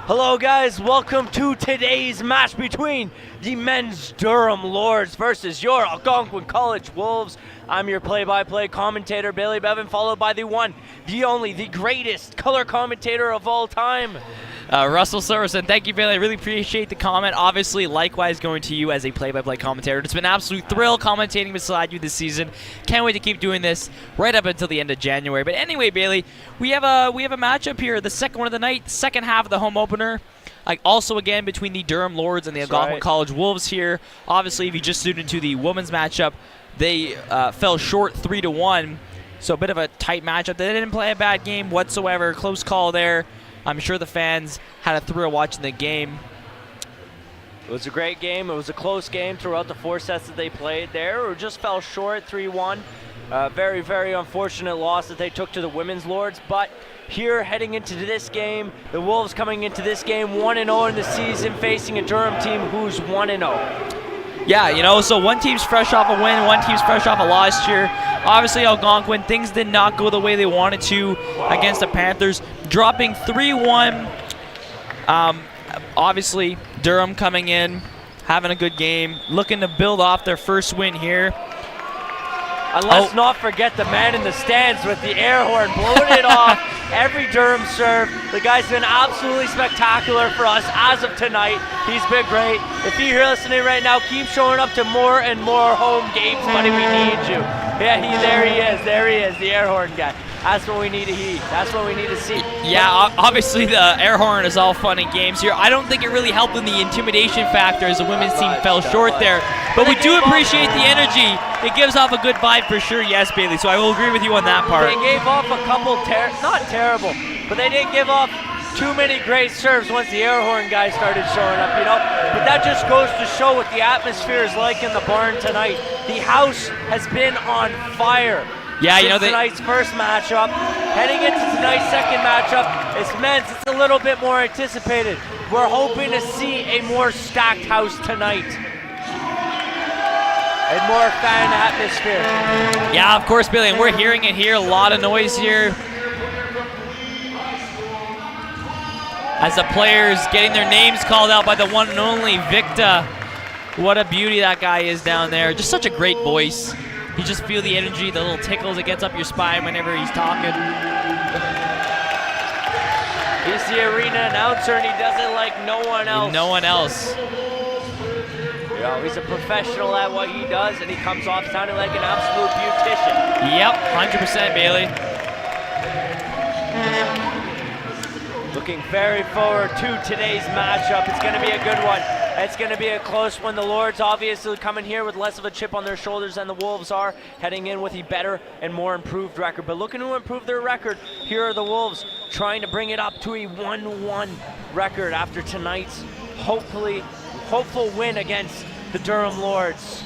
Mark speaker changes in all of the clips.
Speaker 1: Hello guys, welcome to today's match between the men's Durham Lords versus your Algonquin College Wolves. I'm your play-by-play commentator, Bailey Bevan, followed by the one, the only, the greatest color commentator of all time,
Speaker 2: Russell Sorensen. Thank you, Bailey. I really appreciate the comment. Obviously, likewise going to you as a play-by-play commentator. It's been an absolute thrill commentating beside you this season. Can't wait to keep doing this right up until the end of January. But anyway, Bailey, we have a matchup here, the second one of the night, second half of the home opener. Also, again, between the Durham Lords and the Algonquin College Wolves here. Obviously, if you just tuned into the women's matchup, they fell short 3-1. So a bit of a tight matchup. They didn't play a bad game whatsoever. Close call there. I'm sure the fans had a thrill watching the game.
Speaker 1: It was a great game. It was a close game throughout the 4 sets that they played there. It just fell short, 3-1. Very, very unfortunate loss that they took to the women's Lords. But here, heading into this game, the Wolves coming into this game 1-0 in the season, facing a Durham team who's 1-0.
Speaker 2: Yeah, you know, so one team's fresh off a win, one team's fresh off a loss here. Obviously, Algonquin, things did not go the way they wanted to against the Panthers, dropping 3-1. Obviously, Durham coming in, having a good game, looking to build off their first win here.
Speaker 1: And let's not forget the man in the stands with the air horn, blowing it off every Durham serve. The guy's been absolutely spectacular for us as of tonight. He's been great. If you're here listening right now, keep showing up to more and more home games, buddy. We need you. Yeah, there he is, the air horn guy. That's what we need to hear. That's what we need to see.
Speaker 2: Yeah, obviously the air horn is all fun and games here. I don't think it really helped in the intimidation factor as the women's team fell short there. But we do appreciate the energy. It gives off a good vibe for sure, yes, Bailey. So I will agree with you on that part.
Speaker 1: They gave off a couple, not terrible, but they didn't give off too many great serves once the air horn guys started showing up, you know. But that just goes to show what the atmosphere is like in the barn tonight. The house has been on fire.
Speaker 2: Yeah, you know,
Speaker 1: tonight's first matchup, heading into tonight's second matchup, it's men's. It's a little bit more anticipated. We're hoping to see a more stacked house tonight, and more fan atmosphere.
Speaker 2: Yeah, of course, Billy, and we're hearing it here. A lot of noise here as the players getting their names called out by the one and only Victor. What a beauty that guy is down there. Just such a great voice. You just feel the energy, the little tickles that gets up your spine whenever he's talking.
Speaker 1: He's the arena announcer, and he does it like no one else.
Speaker 2: No one else.
Speaker 1: You know, he's a professional at what he does, and he comes off sounding like an absolute beautician.
Speaker 2: Yep, 100% Bailey.
Speaker 1: Looking very forward to today's matchup. It's going to be a good one. It's going to be a close one. The Lords obviously coming here with less of a chip on their shoulders than the Wolves are, heading in with a better and more improved record. But looking to improve their record, here are the Wolves trying to bring it up to a 1-1 record after tonight's hopeful win against the Durham Lords.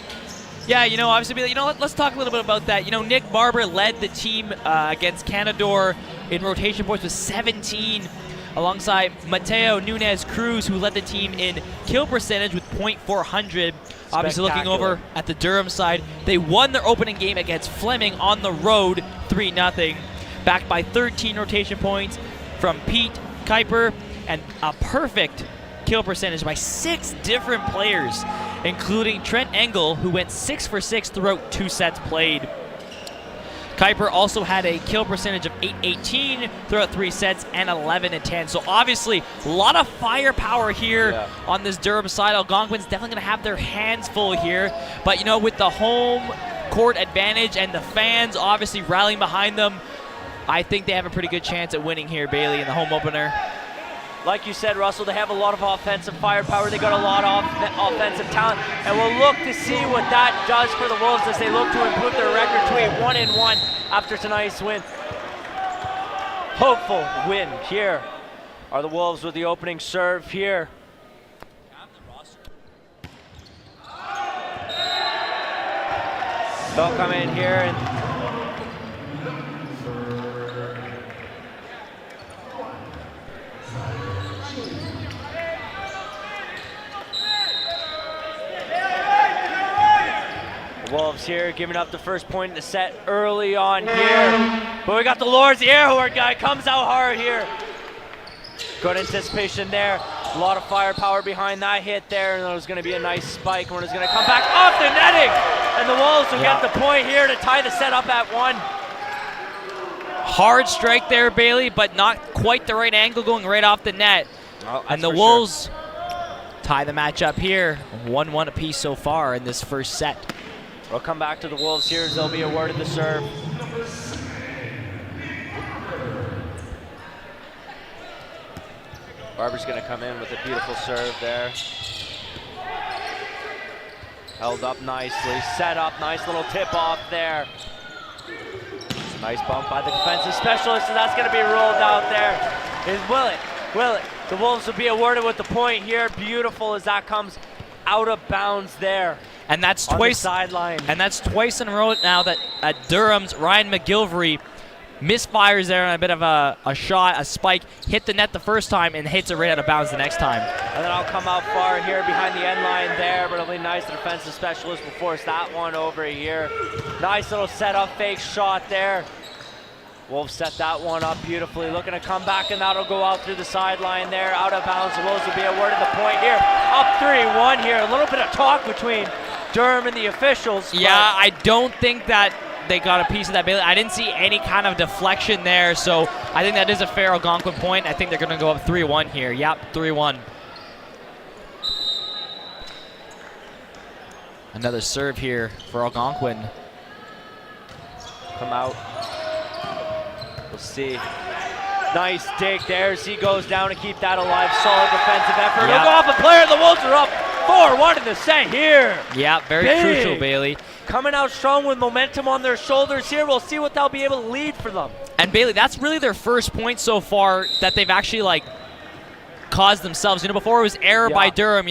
Speaker 2: Yeah, you know, obviously, you know, let's talk a little bit about that. You know, Nick Barber led the team against Canadore in rotation points with 17, alongside Mateo Nunez Cruz, who led the team in kill percentage with .400. Obviously, looking over at the Durham side, they won their opening game against Fleming on the road 3-0, backed by 13 rotation points from Pete Kuiper and a perfect kill percentage by 6 different players, including Trent Engel, who went 6 for 6 throughout 2 sets played. Kuiper also had a kill percentage of .818 throughout 3 sets and 11-10. So obviously, a lot of firepower here on this Durham side. Algonquin's definitely going to have their hands full here. But, you know, with the home court advantage and the fans obviously rallying behind them, I think they have a pretty good chance at winning here, Bailey, in the home opener.
Speaker 1: Like you said, Russell, they have a lot of offensive firepower. They got a lot of offensive talent, and we'll look to see what that does for the Wolves as they look to improve their record to a 1-1 after tonight's win. Hopeful win here are the Wolves with the opening serve here. They'll come in here and Wolves here giving up the first point in the set early on here. But we got the Lords, the air horn guy comes out hard here. Good anticipation there. A lot of firepower behind that hit there, and there's going to be a nice spike when it's going to come back off the netting. And the Wolves will get the point here to tie the set up at 1.
Speaker 2: Hard strike there, Bailey, but not quite the right angle going right off the net.
Speaker 1: Oh,
Speaker 2: and the Wolves tie the match up here. 1-1 apiece so far in this first set.
Speaker 1: We'll come back to the Wolves here as they'll be awarded the serve. Barber's going to come in with a beautiful serve there. Held up nicely, set up, nice little tip off there. Nice bump by the defensive specialist, and that's going to be ruled out there. Will it? The Wolves will be awarded with the point here. Beautiful as that comes out of bounds there.
Speaker 2: And that's
Speaker 1: on
Speaker 2: twice
Speaker 1: the sideline.
Speaker 2: And that's twice in a row now that at Durham's Ryan McGilvery misfires there on a bit of a shot, a spike, hit the net the first time and hits it right out of bounds the next time.
Speaker 1: And then I'll come out far here behind the end line there, but it'll be nice. The defensive specialist will force that one over here. Nice little setup fake shot there. Wolves set that one up beautifully. Looking to come back, and that'll go out through the sideline there, out of bounds. The Wolves will be awarded the point here. Up 3-1 here. A little bit of talk between Durham and the officials.
Speaker 2: Yeah, I don't think that they got a piece of that, Bailey. I didn't see any kind of deflection there, so I think that is a fair Algonquin point. I think they're going to go up 3-1 here. Yep, 3-1. Another serve here for Algonquin.
Speaker 1: Come out. We'll see. Nice dig there as he goes down to keep that alive. Solid defensive effort.
Speaker 2: Yep.
Speaker 1: He'll go off a player. The Wolves are up 4-1 in the set here.
Speaker 2: Yeah, very crucial, Bailey.
Speaker 1: Coming out strong with momentum on their shoulders here. We'll see what they'll be able to lead for them.
Speaker 2: And Bailey, that's really their first point so far that they've actually caused themselves. Before it was error by Durham,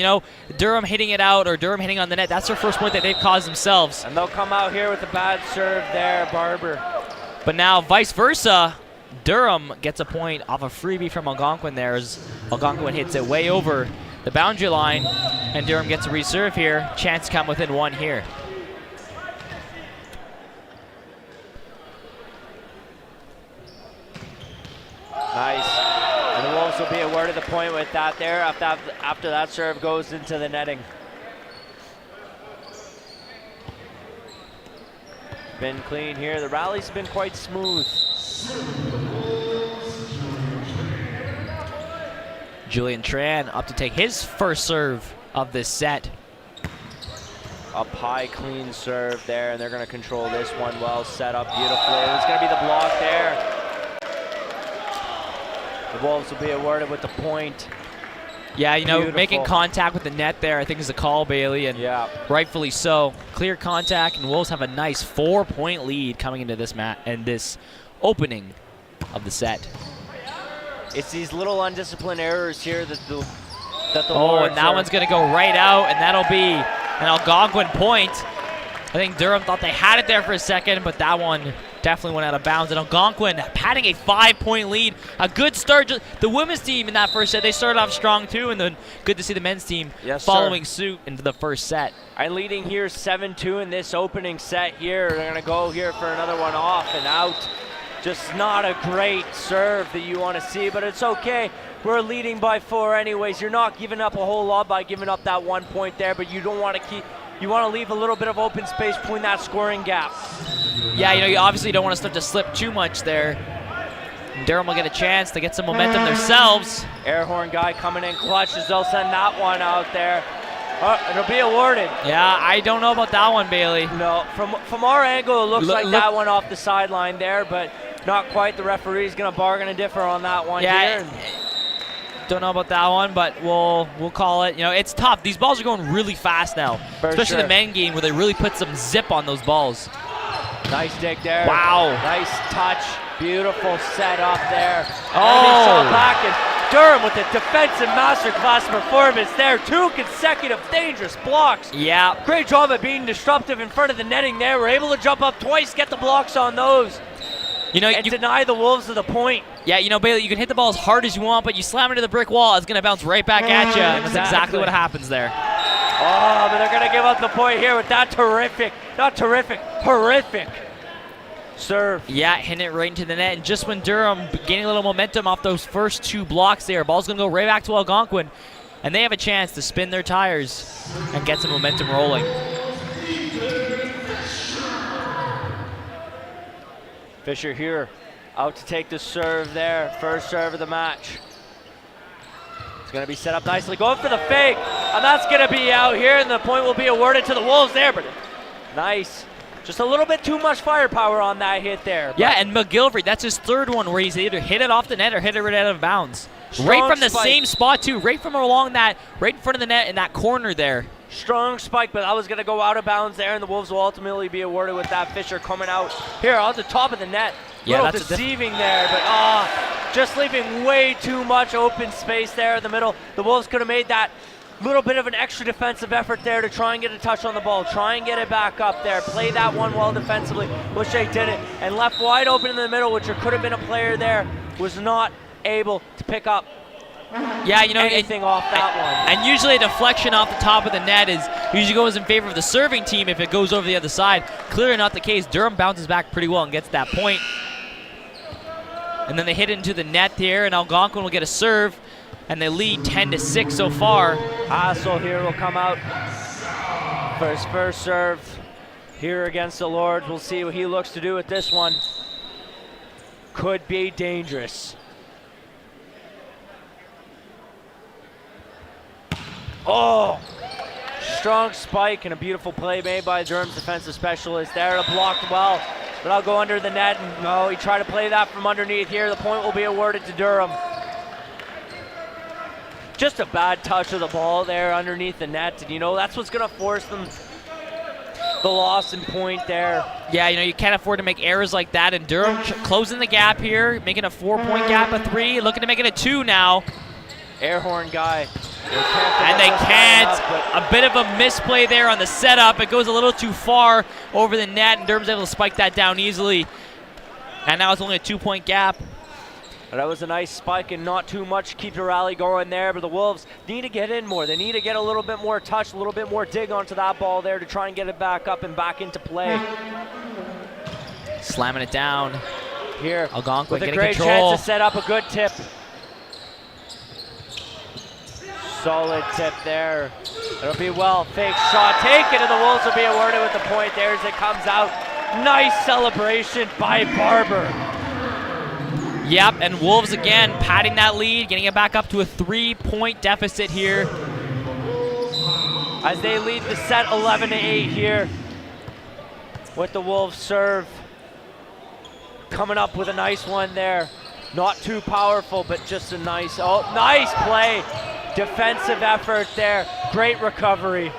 Speaker 2: Durham hitting it out or Durham hitting on the net. That's their first point that they've caused themselves.
Speaker 1: And they'll come out here with a bad serve there, Barber.
Speaker 2: But now vice versa, Durham gets a point off a freebie from Algonquin there as Algonquin hits it way over the boundary line, and Durham gets a reserve here. Chance to come within 1 here.
Speaker 1: Nice. And the Wolves will be awarded the point with that there after that serve goes into the netting. Been clean here. The rally's been quite smooth.
Speaker 2: Julian Tran up to take his first serve of this set.
Speaker 1: Up high, clean serve there, and they're going to control this one well. Set up beautifully. It's going to be the block there. The Wolves will be awarded with the point.
Speaker 2: Yeah,
Speaker 1: Beautiful.
Speaker 2: Making contact with the net there, I think is a call, Bailey, and rightfully so. Clear contact, and Wolves have a nice 4-point lead coming into this this opening of the set.
Speaker 1: It's these little undisciplined errors here that the
Speaker 2: and that one's going to go right out, and that'll be an Algonquin point. I think Durham thought they had it there for a second, but that one definitely went out of bounds. And Algonquin padding a 5-point lead. A good start. The women's team in that first set, they started off strong too, and then good to see the men's team following suit into the first set.
Speaker 1: I'm leading here 7-2 in this opening set here. They're going to go here for another one off and out. Just not a great serve that you want to see, but it's okay. We're leading by 4 anyways. You're not giving up a whole lot by giving up that 1 point there, but you don't want to you want to leave a little bit of open space between that scoring gap.
Speaker 2: Yeah, you obviously don't want to start to slip too much there. And Durham will get a chance to get some momentum themselves.
Speaker 1: Air horn guy coming in clutch as they'll send that one out there. It'll be awarded.
Speaker 2: Yeah, I don't know about that one, Bailey.
Speaker 1: No, from our angle, it looks like that one off the sideline there, but not quite. The referee's going to bargain and differ on that one here.
Speaker 2: Don't know about that one, but we'll call it. It's tough. These balls are going really fast now, especially the men game where they really put some zip on those balls.
Speaker 1: Nice dig there.
Speaker 2: Wow.
Speaker 1: Nice touch. Beautiful set up there.
Speaker 2: Oh.
Speaker 1: Back, and Durham with a defensive masterclass performance there. 2 consecutive dangerous blocks.
Speaker 2: Yeah.
Speaker 1: Great job at being disruptive in front of the netting there. We're able to jump up twice, get the blocks on those. And deny the Wolves of the point.
Speaker 2: Yeah, Bailey, you can hit the ball as hard as you want, but you slam into the brick wall, it's going to bounce right back at you. And that's exactly what happens there.
Speaker 1: Oh, but they're going to give up the point here with that horrific Serve.
Speaker 2: Yeah, hitting it right into the net. And just when Durham gaining a little momentum off those first 2 blocks there, ball's going to go right back to Algonquin. And they have a chance to spin their tires and get some momentum rolling.
Speaker 1: Fisher here, out to take the serve there. First serve of the match. It's going to be set up nicely. Going for the fake. And that's going to be out here, and the point will be awarded to the Wolves there. But nice. Just a little bit too much firepower on that hit there.
Speaker 2: Yeah, and McGilvery, that's his 3rd one where he's either hit it off the net or hit it right out of bounds. Right from the same spot, too. Right from along that, right in front of the net in that corner there.
Speaker 1: Strong spike, but that was going to go out of bounds there, and the Wolves will ultimately be awarded with that. Fisher coming out here on the top of the net.
Speaker 2: Yeah,
Speaker 1: little deceiving there, but just leaving way too much open space there in the middle. The Wolves could have made that little bit of an extra defensive effort there to try and get a touch on the ball, try and get it back up there, play that one well defensively, which they didn't, and left wide open in the middle, which there could have been a player there, was not able to pick up anything off that one.
Speaker 2: And usually a deflection off the top of the net usually goes in favor of the serving team if it goes over the other side. Clearly not the case. Durham bounces back pretty well and gets that point. And then they hit it into the net here, and Algonquin will get a serve, and they lead 10-6 so far.
Speaker 1: Hassel here will come out for his first serve here against the Lords. We'll see what he looks to do with this one. Could be dangerous. Oh, strong spike and a beautiful play made by Durham's defensive specialist there. Blocked well, but I'll go under the net. And no, he tried to play that from underneath here. The point will be awarded to Durham. Just a bad touch of the ball there underneath the net. And that's what's going to force them the loss in point there.
Speaker 2: Yeah, you can't afford to make errors like that. And Durham closing the gap here, making a 4-point gap a 3, looking to make it a 2 now.
Speaker 1: Air horn guy.
Speaker 2: And they can't. A bit of a misplay there on the setup. It goes a little too far over the net, and Durham's able to spike that down easily. And now it's only a 2-point gap.
Speaker 1: That was a nice spike and not too much to keep the rally going there, but the Wolves need to get in more. They need to get a little bit more touch, a little bit more dig onto that ball there to try and get it back up and back into play.
Speaker 2: Slamming it down.
Speaker 1: Here,
Speaker 2: Algonquin
Speaker 1: with a
Speaker 2: getting
Speaker 1: great
Speaker 2: control.
Speaker 1: chance to set up a good tip. Solid tip there. It'll be well. Fake shot taken, and the Wolves will be awarded with the point there as it comes out. Nice celebration by Barber.
Speaker 2: Yep, and Wolves again padding that lead, getting it back up to a 3-point deficit here.
Speaker 1: As they lead the set 11-8 here with the Wolves serve. Coming up with a nice one there. Not too powerful, but just a nice play. Defensive effort there. Great recovery.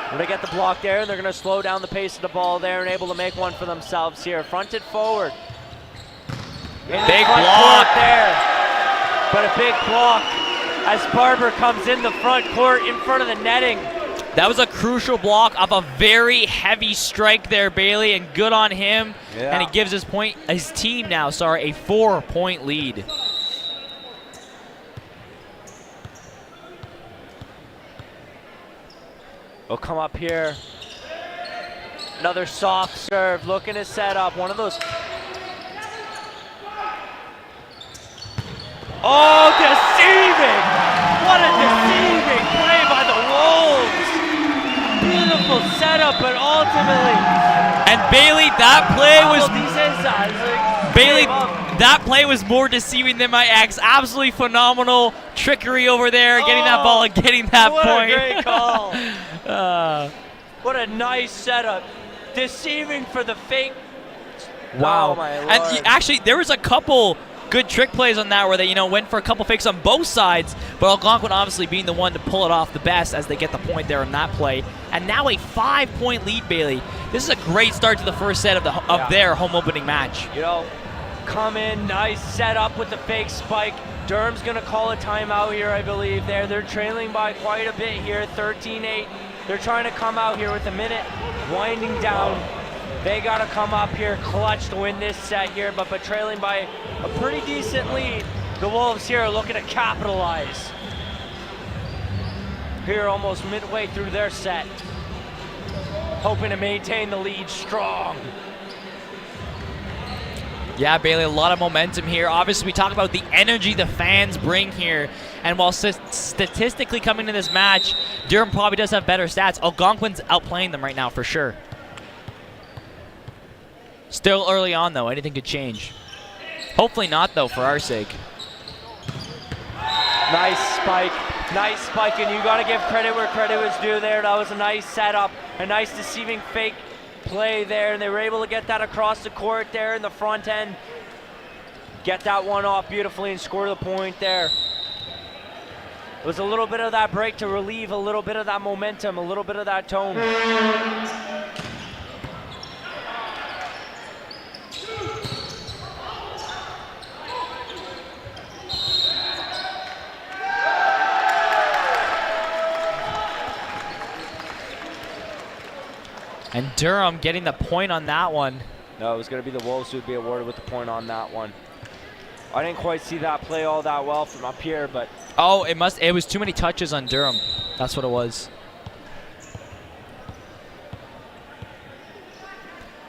Speaker 1: When they get the block there, they're going to slow down the pace of the ball there and able to make one for themselves here. Fronted forward.
Speaker 2: Big block
Speaker 1: there. But a big block as Barber comes in the front court in front of the netting.
Speaker 2: That was a crucial block off a very heavy strike there, Bailey, and good on him.
Speaker 1: Yeah.
Speaker 2: And he gives his team now, a 4-point lead.
Speaker 1: We'll come up here. Another soft serve, looking to set up one of those. Oh, deceiving! What a deceiving play by the Wolves! Beautiful setup, but ultimately.
Speaker 2: And Bailey, that play was more deceiving than my ex. Absolutely phenomenal trickery over there, getting that ball and getting that point.
Speaker 1: What a great call! What a nice setup. Deceiving for the fake.
Speaker 2: Wow.
Speaker 1: Oh, my Lord.
Speaker 2: And actually, there was a couple good trick plays on that where they went for a couple fakes on both sides, but Algonquin obviously being the one to pull it off the best as they get the point there on that play. And now a 5-point lead, Bailey. This is a great start to the first set of their home opening match.
Speaker 1: Come in, nice setup with the fake spike. Durham's going to call a timeout here, I believe. They're trailing by quite a bit here, 13-8. They're trying to come out here with a minute winding down. They got to come up here clutch to win this set here, but trailing by a pretty decent lead. The Wolves here are looking to capitalize. Here almost midway through their set. hoping to maintain the lead strong.
Speaker 2: Yeah, Bailey, a lot of momentum here. Obviously, we talk about the energy the fans bring here. And while statistically coming to this match, Durham probably does have better stats. Algonquin's outplaying them right now for sure. Still early on, though. Anything could change. Hopefully not, though, for our sake.
Speaker 1: Nice spike. Nice spike, and you got to give credit where credit was due there. That was a nice setup, a nice deceiving fake play there, and they were able to get that across the court there in the front end. Get that one off beautifully and score the point there. It was a little bit of that break to relieve a little bit of that momentum, a little bit of that tone.
Speaker 2: And Durham getting the point on that one.
Speaker 1: No, it was going to be the Wolves who would be awarded with the point on that one. I didn't quite see that play all that well from up here, but...
Speaker 2: Oh, it was too many touches on Durham. That's what it was.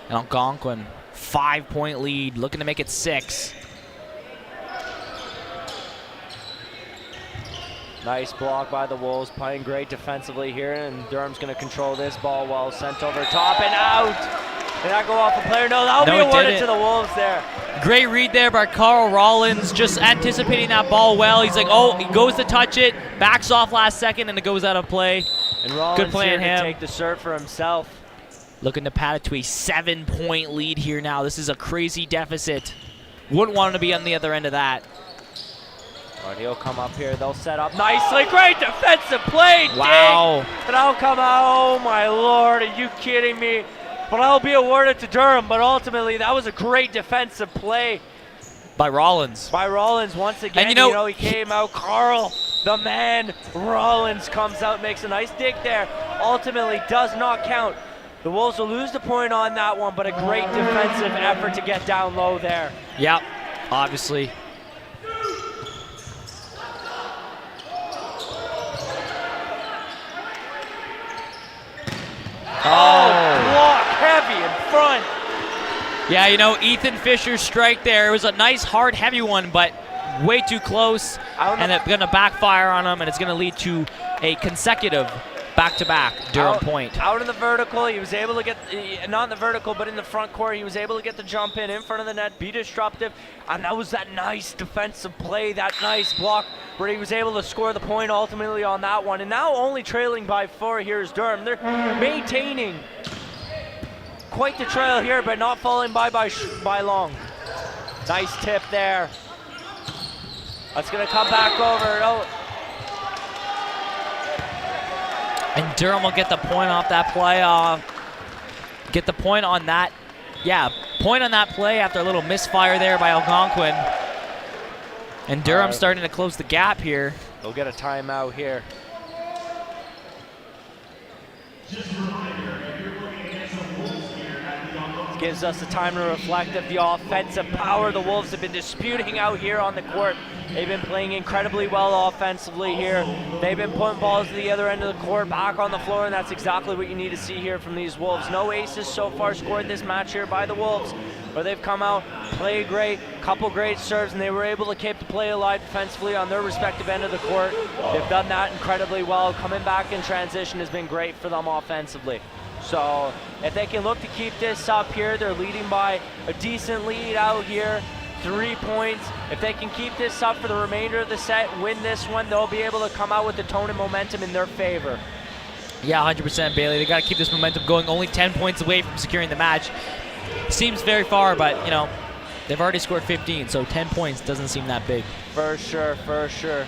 Speaker 2: And Algonquin, 5-point lead, looking to make it 6.
Speaker 1: Nice block by the Wolves, playing great defensively here, and Durham's going to control this ball well, sent over top and out. Did that go off a player? No, that'll be awarded to the Wolves there.
Speaker 2: Great read there by Carl Rollins, just anticipating that ball well. He's like, oh, he goes to touch it, backs off last second, and it goes out of play.
Speaker 1: And Rollins
Speaker 2: good play
Speaker 1: here
Speaker 2: on him.
Speaker 1: To take the serve for himself.
Speaker 2: Looking to pad it to a 7-point lead here now. This is a crazy deficit. Wouldn't want him to be on the other end of that.
Speaker 1: All right, he'll come up here. They'll set up nicely. Great defensive play.
Speaker 2: Wow.
Speaker 1: Dig. And I'll come out. Oh, my Lord. Are you kidding me? But I'll be awarded to Durham. But ultimately, that was a great defensive play.
Speaker 2: By Rollins.
Speaker 1: By Rollins once again. And you know, he came out. Carl, the man, Rollins comes out, makes a nice dig there. Ultimately, does not count. The Wolves will lose the point on that one, but a great defensive effort to get down low there.
Speaker 2: Yep, obviously.
Speaker 1: Oh, block heavy in front.
Speaker 2: Yeah, you know, Ethan Fisher's strike there. It was a nice, hard, heavy one, but way too close. And it's going to backfire on him, and it's going to lead to a consecutive back-to-back Durham point.
Speaker 1: Out in the vertical, he was able to get, not in the vertical, but in the front court, he was able to get the jump in front of the net, be disruptive, and that was that nice defensive play, that nice block where he was able to score the point ultimately on that one. And now only trailing by 4 here is Durham. They're maintaining quite the trail here, but not falling by long. Nice tip there. That's going to come back over. Oh.
Speaker 2: And Durham will get the point off that play. Get the point on that. Yeah, point on that play after a little misfire there by Algonquin. And Durham starting to close the gap here.
Speaker 1: They'll get a timeout here. Gives us the time to reflect of the offensive power the Wolves have been disputing out here on the court. They've been playing incredibly well offensively here. They've been putting balls to the other end of the court, back on the floor, and that's exactly what you need to see here from these Wolves. No aces so far scored this match here by the Wolves, but they've come out, played great, couple great serves, and they were able to keep the play alive defensively on their respective end of the court. They've done that incredibly well. Coming back in transition has been great for them offensively. So if they can look to keep this up here, they're leading by a decent lead out here, 3 points. If they can keep this up for the remainder of the set, win this one, they'll be able to come out with the tone and momentum in their favor.
Speaker 2: Yeah, 100% Bailey. They got to keep this momentum going. Only 10 points away from securing the match. Seems very far, but you know, they've already scored 15, so 10 points doesn't seem that big.
Speaker 1: For sure, for sure.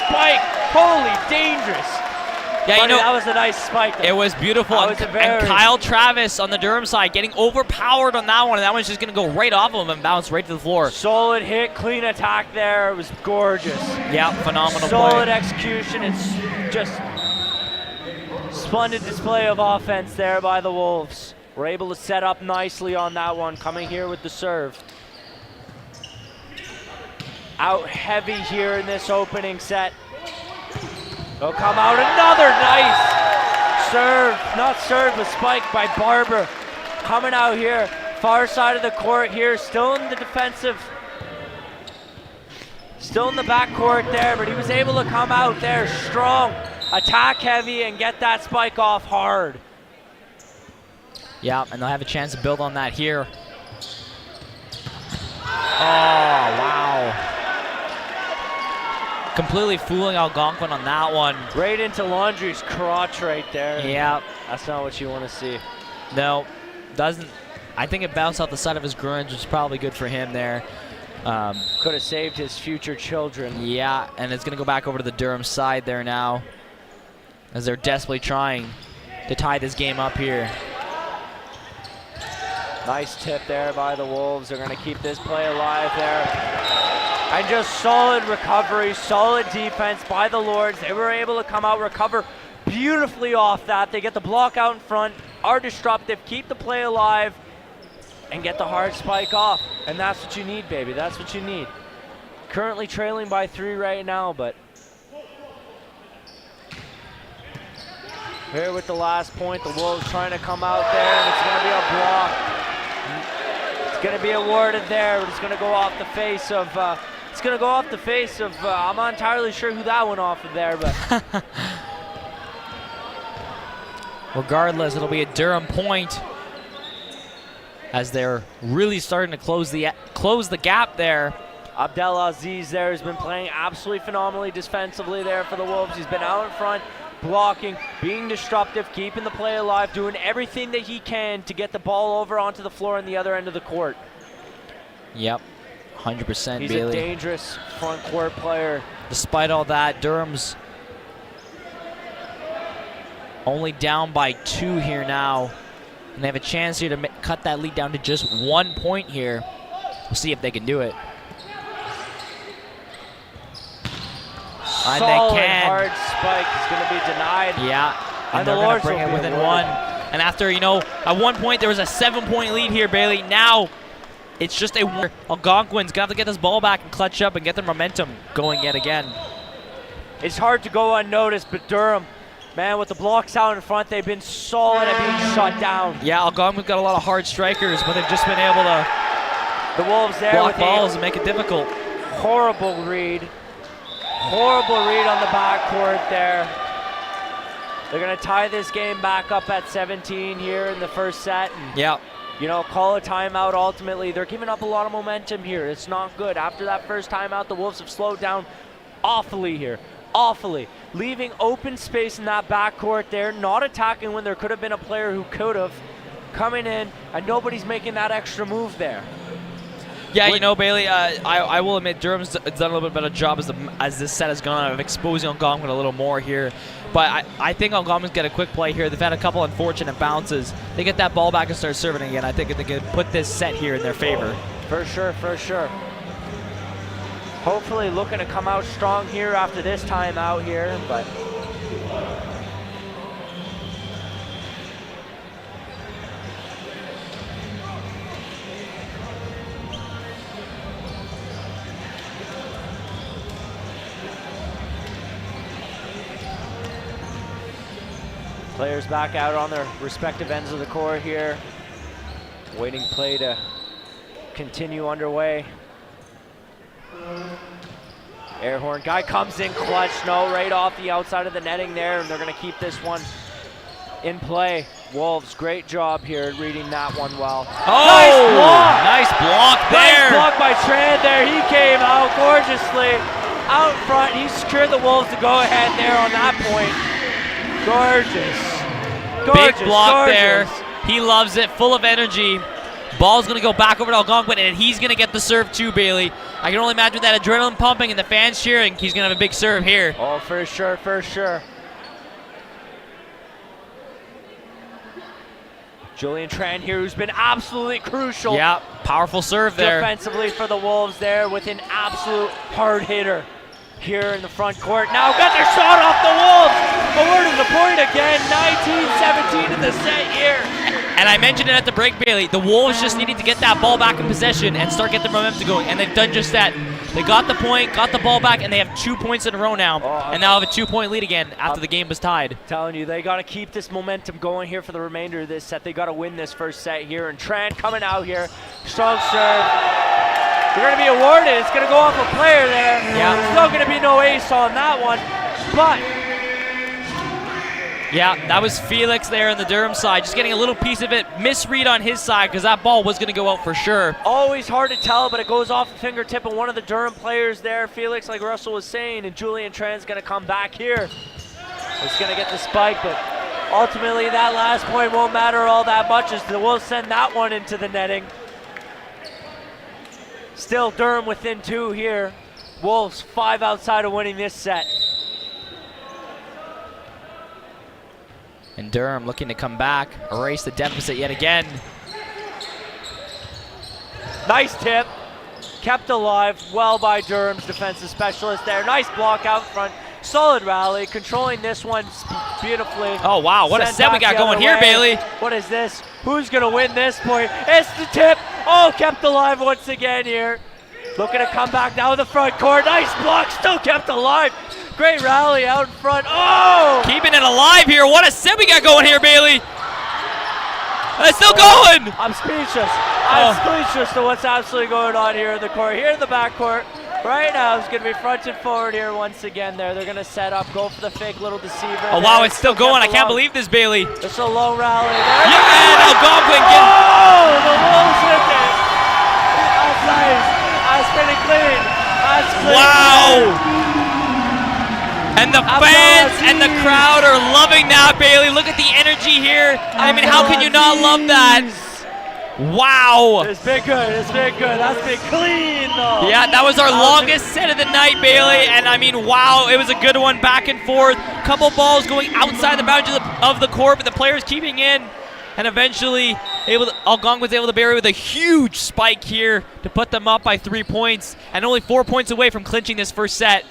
Speaker 1: Spike. Holy, dangerous.
Speaker 2: Yeah,
Speaker 1: Buddy, that was a nice spike.
Speaker 2: It was beautiful. And Kyle Travis on the Durham side getting overpowered on that one, and that one's just going to go right off of him and bounce right to the floor.
Speaker 1: Solid hit, clean attack there. It was gorgeous.
Speaker 2: Yeah, phenomenal
Speaker 1: Solid
Speaker 2: play.
Speaker 1: execution. It's just splendid display of offense there by the Wolves. We're able to set up nicely on that one, coming here with the serve. Out heavy here in this opening set. They'll come out, another nice serve, not serve, but spike by Barber. Coming out here, far side of the court here, still in the defensive, still in the back court there, but he was able to come out there strong, attack heavy, and get that spike off hard.
Speaker 2: Yeah, and they'll have a chance to build on that here. Oh, wow. Completely fooling Algonquin on that one.
Speaker 1: Right into Laundrie's crotch right there.
Speaker 2: Yeah.
Speaker 1: That's not what you want to see.
Speaker 2: No, doesn't. I think it bounced off the side of his groin, which is probably good for him there.
Speaker 1: Could have saved his future children.
Speaker 2: Yeah, and it's going to go back over to the Durham side there now, as they're desperately trying to tie this game up here.
Speaker 1: Nice tip there by the Wolves. They're going to keep this play alive there. And just solid recovery, solid defense by the Lords. They were able to come out, recover beautifully off that. They get the block out in front, are disruptive, keep the play alive, and get the hard spike off. And that's what you need, baby. That's what you need. Currently trailing by 3 right now, but here with the last point, the Wolves trying to come out there, and it's going to be a block. It's going to be awarded there, but it's going to go off the face of, I'm not entirely sure who that went off of there, but.
Speaker 2: Regardless, it'll be a Durham point as they're really starting to close the gap there.
Speaker 1: Abdelaziz there has been playing absolutely phenomenally defensively there for the Wolves. He's been out in front, blocking, being disruptive, keeping the play alive, doing everything that he can to get the ball over onto the floor on the other end of the court.
Speaker 2: Yep, 100%.
Speaker 1: He's
Speaker 2: Bailey.
Speaker 1: a dangerous front court player.
Speaker 2: Despite all that, Durham's only down by 2 here now, and they have a chance here to cut that lead down to just 1 point here. We'll see if they can do it. And
Speaker 1: Solid
Speaker 2: they can.
Speaker 1: hard spike is going to be denied.
Speaker 2: Yeah, and
Speaker 1: the
Speaker 2: they're going
Speaker 1: Lords
Speaker 2: to bring
Speaker 1: will
Speaker 2: it
Speaker 1: be
Speaker 2: within
Speaker 1: awarded.
Speaker 2: 1. And after, at 1 point there was a 7-point lead here, Bailey. Now it's just Algonquin's got to get this ball back and clutch up and get the momentum going yet again.
Speaker 1: It's hard to go unnoticed, but Durham, man, with the blocks out in front, they've been solid at being shut down.
Speaker 2: Yeah, Algonquin's got a lot of hard strikers, but they've just been able to
Speaker 1: The Wolves there
Speaker 2: block
Speaker 1: with
Speaker 2: balls and make it difficult.
Speaker 1: horrible read. Horrible read on the backcourt there. They're going to tie this game back up at 17 here in the first set. And,
Speaker 2: Yeah.
Speaker 1: call a timeout ultimately. They're giving up a lot of momentum here. It's not good. After that first timeout, the Wolves have slowed down awfully here. Awfully. Leaving open space in that backcourt there, not attacking when there could have been a player who could have. Coming in, and nobody's making that extra move there.
Speaker 2: Yeah, Bailey, I will admit Durham's done a little bit better job as this set has gone on of exposing Algonquin a little more here. But I think Algonquin's get a quick play here. They've had a couple unfortunate bounces. They get that ball back and start serving again. I think they can put this set here in their favor.
Speaker 1: For sure, for sure. Hopefully looking to come out strong here after this timeout here, but players back out on their respective ends of the court here. Waiting play to continue underway. Air horn guy comes in clutch, no, right off the outside of the netting there, and they're going to keep this one in play. Wolves, great job here reading that one well.
Speaker 2: Oh, nice block there.
Speaker 1: Nice block by Tran there. He came out gorgeously out front. He secured the Wolves to go ahead there on that point. Gorgeous.
Speaker 2: Big block there. He loves it, full of energy. Ball's going to go back over to Algonquin, and he's going to get the serve too, Bailey. I can only imagine that adrenaline pumping and the fans cheering. He's going to have a big serve here.
Speaker 1: Oh, for sure, for sure. Julian Tran here, who's been absolutely crucial.
Speaker 2: Yeah, powerful serve there.
Speaker 1: Defensively for the Wolves there with an absolute hard hitter here in the front court. Now got their shot off the Wolves. Awarded the point again. 19-17 in the set here.
Speaker 2: And I mentioned it at the break, Bailey. The Wolves just needed to get that ball back in possession and start getting the momentum going, and they've done just that. They got the point, got the ball back, and they have 2 points in a row now, and now have a 2-point lead again after the game was tied.
Speaker 1: Telling you, they got to keep this momentum going here for the remainder of this set. They got to win this first set here, and Tran coming out here. Strong serve. They're going to be awarded. It's going to go off a player there.
Speaker 2: Yeah.
Speaker 1: There's still going to be no ace on that one, but
Speaker 2: yeah, that was Felix there on the Durham side, just getting a little piece of it. Misread on his side because that ball was going to go out for sure.
Speaker 1: always hard to tell, but it goes off the fingertip of one of the Durham players there. Felix, like Russell was saying, and Julian Tran's going to come back here. He's going to get the spike, but ultimately that last point won't matter all that much as the Wolves send that one into the netting. Still Durham within 2 here. Wolves 5 outside of winning this set.
Speaker 2: And Durham looking to come back, erase the deficit yet again.
Speaker 1: Nice tip, kept alive, well by Durham's defensive specialist there. Nice block out front, solid rally, controlling this one beautifully.
Speaker 2: Oh wow, what a
Speaker 1: Sent
Speaker 2: set we
Speaker 1: back
Speaker 2: got
Speaker 1: the
Speaker 2: going
Speaker 1: other
Speaker 2: here,
Speaker 1: way.
Speaker 2: Bailey.
Speaker 1: What is this? Who's gonna win this point? It's the tip. Oh, kept alive once again here. Looking to come back now in the front court. Nice block, still kept alive. Great rally out in front. Oh!
Speaker 2: Keeping it alive here. What a set we got going here, Bailey. It's still going.
Speaker 1: I'm speechless. I'm speechless to what's absolutely going on here in the court. Here in the backcourt. Right now, it's going to be front and forward here once again there. They're going to set up, go for the fake little deceiver.
Speaker 2: Oh, wow, it's still going. I can't believe this, Bailey.
Speaker 1: It's a low rally.
Speaker 2: Yeah, and Algonquin
Speaker 1: Oh, the Wolves with it. That's nice. That's pretty clean. That's clean.
Speaker 2: Wow. And the fans and the crowd are loving that, Bailey. Look at the energy here. I mean, how can you not love that? Wow.
Speaker 1: It's been good. It's been good. That's been clean, though.
Speaker 2: Yeah, that was our longest set of the night, Bailey. And I mean, wow, it was a good one back and forth. Couple balls going outside the boundaries of the court, but the players keeping in. And eventually, Algonquin was able to bury with a huge spike here to put them up by 3 points. And only 4 points away from clinching this first set.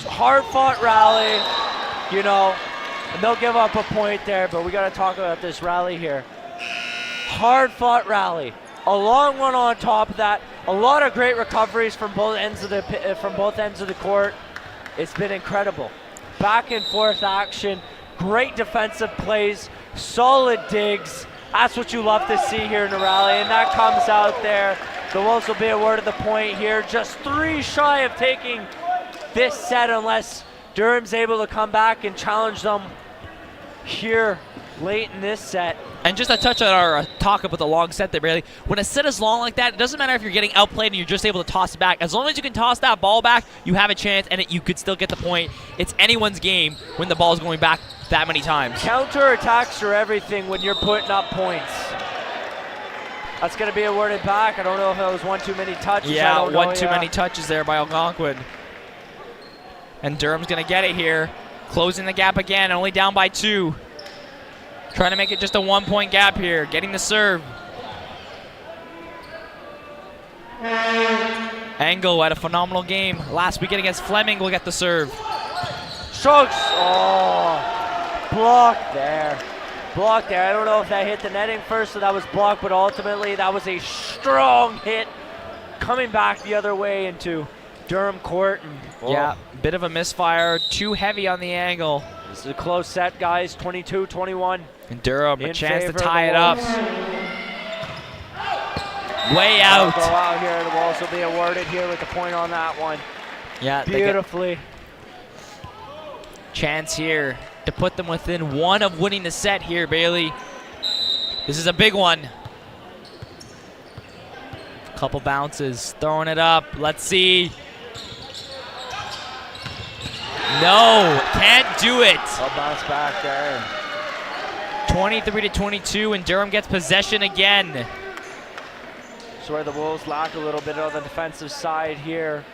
Speaker 1: Hard-fought rally, you know, and they'll give up a point there, but we got to talk about this rally here. Hard-fought rally, a long one on top of that, a lot of great recoveries from both ends of the court. It's been incredible. Back and forth action, great defensive plays, solid digs. That's what you love to see here in the rally, and that comes out there. The Wolves will be awarded the point here, just 3 shy of taking this set unless Durham's able to come back and challenge them here late in this set.
Speaker 2: And just a touch on our talk about the long set there, Bailey. When a set is long like that, it doesn't matter if you're getting outplayed and you're just able to toss it back. As long as you can toss that ball back, you have a chance and you could still get the point. It's anyone's game when the ball is going back that many times.
Speaker 1: Counter-attacks are everything when you're putting up points. That's going to be awarded back. I don't know if that was one too many touches.
Speaker 2: Yeah, one too many touches there by Algonquin. And Durham's going to get it here. Closing the gap again, only down by 2. Trying to make it just a 1-point gap here. Getting the serve. Engel had a phenomenal game last weekend against Fleming. Will get the serve.
Speaker 1: Strokes. Oh, blocked there. Blocked there. I don't know if that hit the netting first, so that was blocked, but ultimately that was a strong hit coming back the other way into Durham court. And,
Speaker 2: yeah, bit of a misfire. Too heavy on the angle.
Speaker 1: This is a close set, guys. 22-21.
Speaker 2: And Durham, a chance to
Speaker 1: favor of
Speaker 2: tie
Speaker 1: the
Speaker 2: it up. Way out.
Speaker 1: Go out here. The Wolves will be awarded here with the point on that one.
Speaker 2: Yeah,
Speaker 1: beautifully.
Speaker 2: Chance here to put them within 1 of winning the set here, Bailey. This is a big one. Couple bounces, throwing it up. Let's see. No, can't do it.
Speaker 1: I'll bounce back there.
Speaker 2: 23-22, and Durham gets possession again.
Speaker 1: That's where the Wolves lack a little bit on the defensive side here.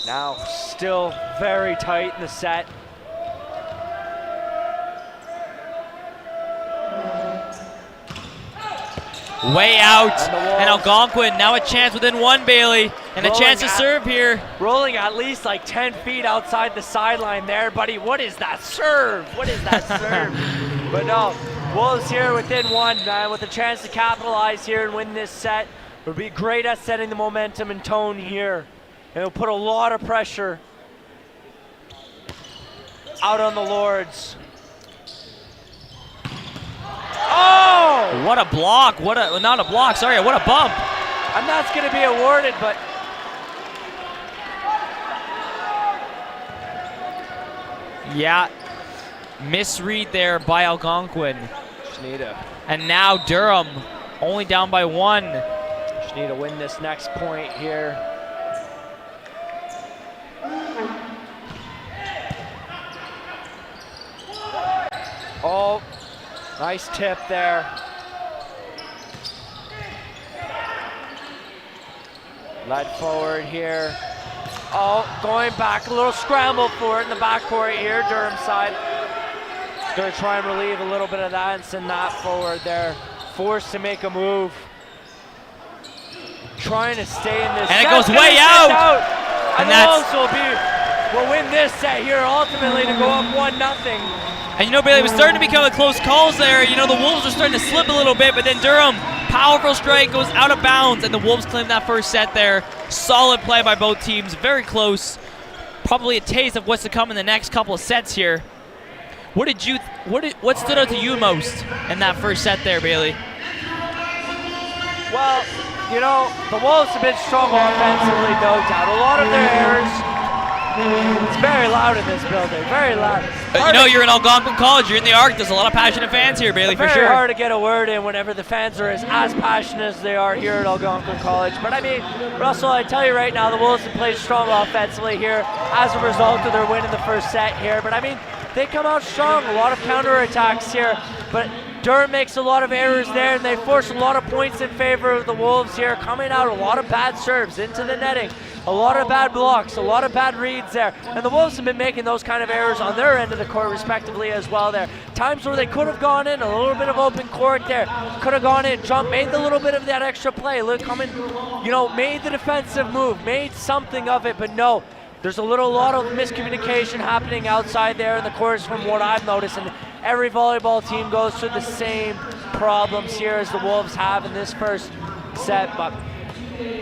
Speaker 1: Now, still very tight in the set.
Speaker 2: way out. And Algonquin now a chance within one, Bailey. And a chance to serve here.
Speaker 1: Rolling at least like 10 feet outside the sideline there, buddy. What is that serve? What is that serve? But no, Wolves here within one, with a chance to capitalize here and win this set. Would be great at setting the momentum and tone here. It'll put a lot of pressure out on the Lords. Oh!
Speaker 2: What a block. Not a block, sorry, what a bump.
Speaker 1: And that's going to be awarded, but
Speaker 2: yeah, misread there by Algonquin.
Speaker 1: Schneider.
Speaker 2: And now Durham only down by one.
Speaker 1: Just need to win this next point here. Oh, nice tip there. Led forward here. Oh, going back, a little scramble for it in the backcourt here, Durham side. Gonna try and relieve a little bit of that and send that forward there. Forced to make a move. Trying to stay in this.
Speaker 2: And it goes way out.
Speaker 1: And the Wolves will win this set here ultimately to go up 1-0.
Speaker 2: And you know, Bailey, it was starting to become a close calls there. You know, the Wolves are starting to slip a little bit, but then Durham, powerful strike, goes out of bounds, and the Wolves claim that first set there. Solid play by both teams, very close. Probably a taste of what's to come in the next couple of sets here. What stood out to you most in that first set there, Bailey?
Speaker 1: Well, you know, the Wolves have been strong offensively, no doubt. A lot of their errors. It's very loud in this building, very loud.
Speaker 2: You know, you're in Algonquin College, you're in the Arc, there's a lot of passionate fans here, Bailey, for sure.
Speaker 1: Very hard to get a word in whenever the fans are as passionate as they are here at Algonquin College. But I mean, Russell, I tell you right now, the Wolves have played strong offensively here as a result of their win in the first set here. But I mean, they come out strong, a lot of counterattacks here. But Durham makes a lot of errors there, and they force a lot of points in favor of the Wolves here, coming out a lot of bad serves into the netting. A lot of bad blocks, a lot of bad reads there. And the Wolves have been making those kind of errors on their end of the court respectively as well there. Times where they could have gone in, a little bit of open court there. Could have gone in, jumped, made the little bit of that extra play. Made the defensive move, made something of it, but no. There's a lot of miscommunication happening outside there in the courts from what I've noticed. And every volleyball team goes through the same problems here as the Wolves have in this first set. But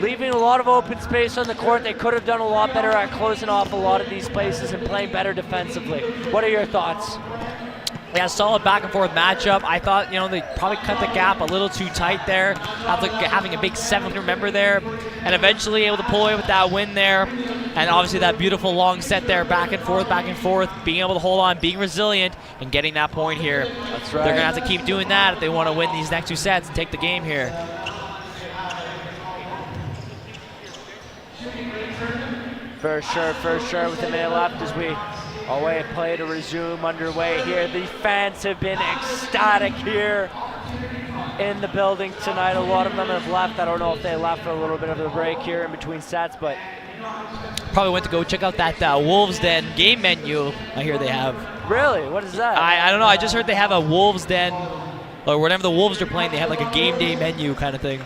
Speaker 1: leaving a lot of open space on the court. They could have done a lot better at closing off a lot of these places and playing better defensively. What are your thoughts?
Speaker 2: Yeah, solid back and forth matchup. I thought, you know, they probably cut the gap a little too tight there, after having a big 7, remember there, and eventually able to pull away with that win there. And obviously that beautiful long set there, back and forth, being able to hold on, being resilient, and getting that point here.
Speaker 1: That's right.
Speaker 2: They're gonna have to keep doing that if they want to win these next 2 sets and take the game here.
Speaker 1: For sure, with a minute left as we away play to resume underway here. The fans have been ecstatic here in the building tonight. A lot of them have left. I don't know if they left for a little bit of a break here in between sets, but
Speaker 2: probably went to go check out that Wolves Den game menu I hear they have.
Speaker 1: Really? What is that?
Speaker 2: I don't know. I just heard they have a Wolves Den, or whenever the Wolves are playing, they have like a game day menu kind of thing.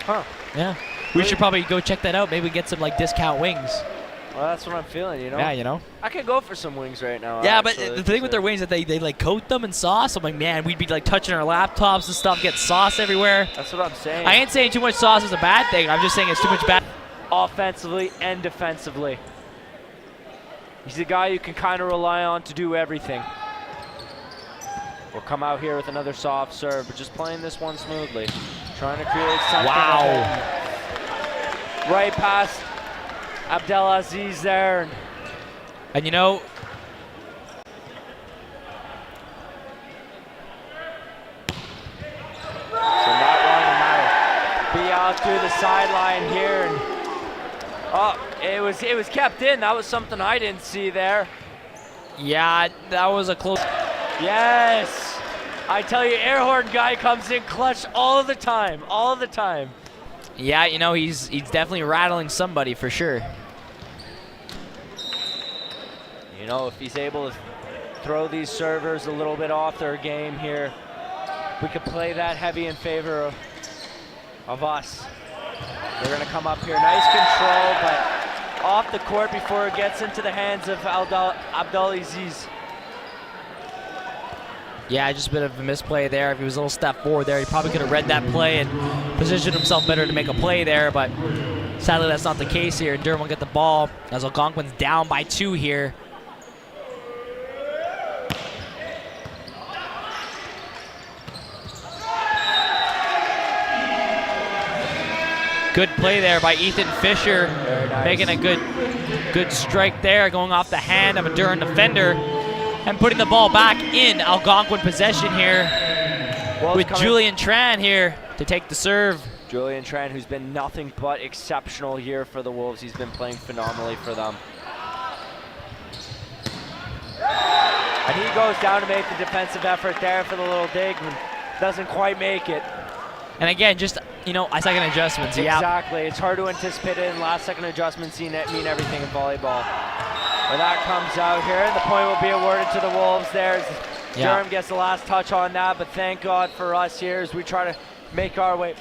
Speaker 1: Huh.
Speaker 2: Yeah. We should probably go check that out. Maybe get some like discount wings.
Speaker 1: Well, that's what I'm feeling, you know?
Speaker 2: Yeah, you know?
Speaker 1: I could go for some wings right now.
Speaker 2: Yeah,
Speaker 1: actually.
Speaker 2: but the thing with their wings is that they like coat them in sauce. I'm like, man, we'd be like touching our laptops and stuff, get sauce everywhere.
Speaker 1: That's what I'm saying.
Speaker 2: I ain't saying too much sauce is a bad thing. I'm just saying it's too much bad.
Speaker 1: Offensively and defensively. He's a guy you can kind of rely on to do everything. We'll come out here with another soft serve, but just playing this one smoothly. Trying to create something.
Speaker 2: Wow.
Speaker 1: Right past Abdelaziz there.
Speaker 2: And you know,
Speaker 1: so not one to matter. Be out through the sideline here. And, oh, it was kept in. That was something I didn't see there.
Speaker 2: yeah, that was a close.
Speaker 1: Yes. I tell you, air horn guy comes in clutch all the time, all the time.
Speaker 2: Yeah, you know, he's definitely rattling somebody for sure.
Speaker 1: You know, if he's able to throw these servers a little bit off their game here, we could play that heavy in favor of us. They're going to come up here. Nice control, but off the court before it gets into the hands of Abdelaziz.
Speaker 2: Yeah, just a bit of a misplay there. If he was a little step forward there, he probably could have read that play and positioned himself better to make a play there, but sadly that's not the case here. Durham will get the ball as Algonquin's down by 2 here. Good play there by Ethan Fisher,
Speaker 1: Nice.
Speaker 2: making a good strike there, going off the hand of a Durham defender and putting the ball back in Algonquin possession here with Julian Tran here to take the serve.
Speaker 1: Julian Tran, who's been nothing but exceptional here for the Wolves. He's been playing phenomenally for them. And he goes down to make the defensive effort there for the little dig, and doesn't quite make it.
Speaker 2: And again, just, you know, a second adjustments.
Speaker 1: Exactly. It's hard to anticipate it, and last second adjustments mean everything in volleyball. But that comes out here, and the point will be awarded to the Wolves there. Durham gets the last touch on that, but thank God for us here as we try to make our way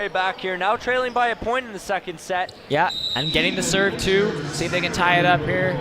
Speaker 1: back here. Now trailing by a point in the second set.
Speaker 2: Yeah, and getting the serve too. See if they can tie it up here.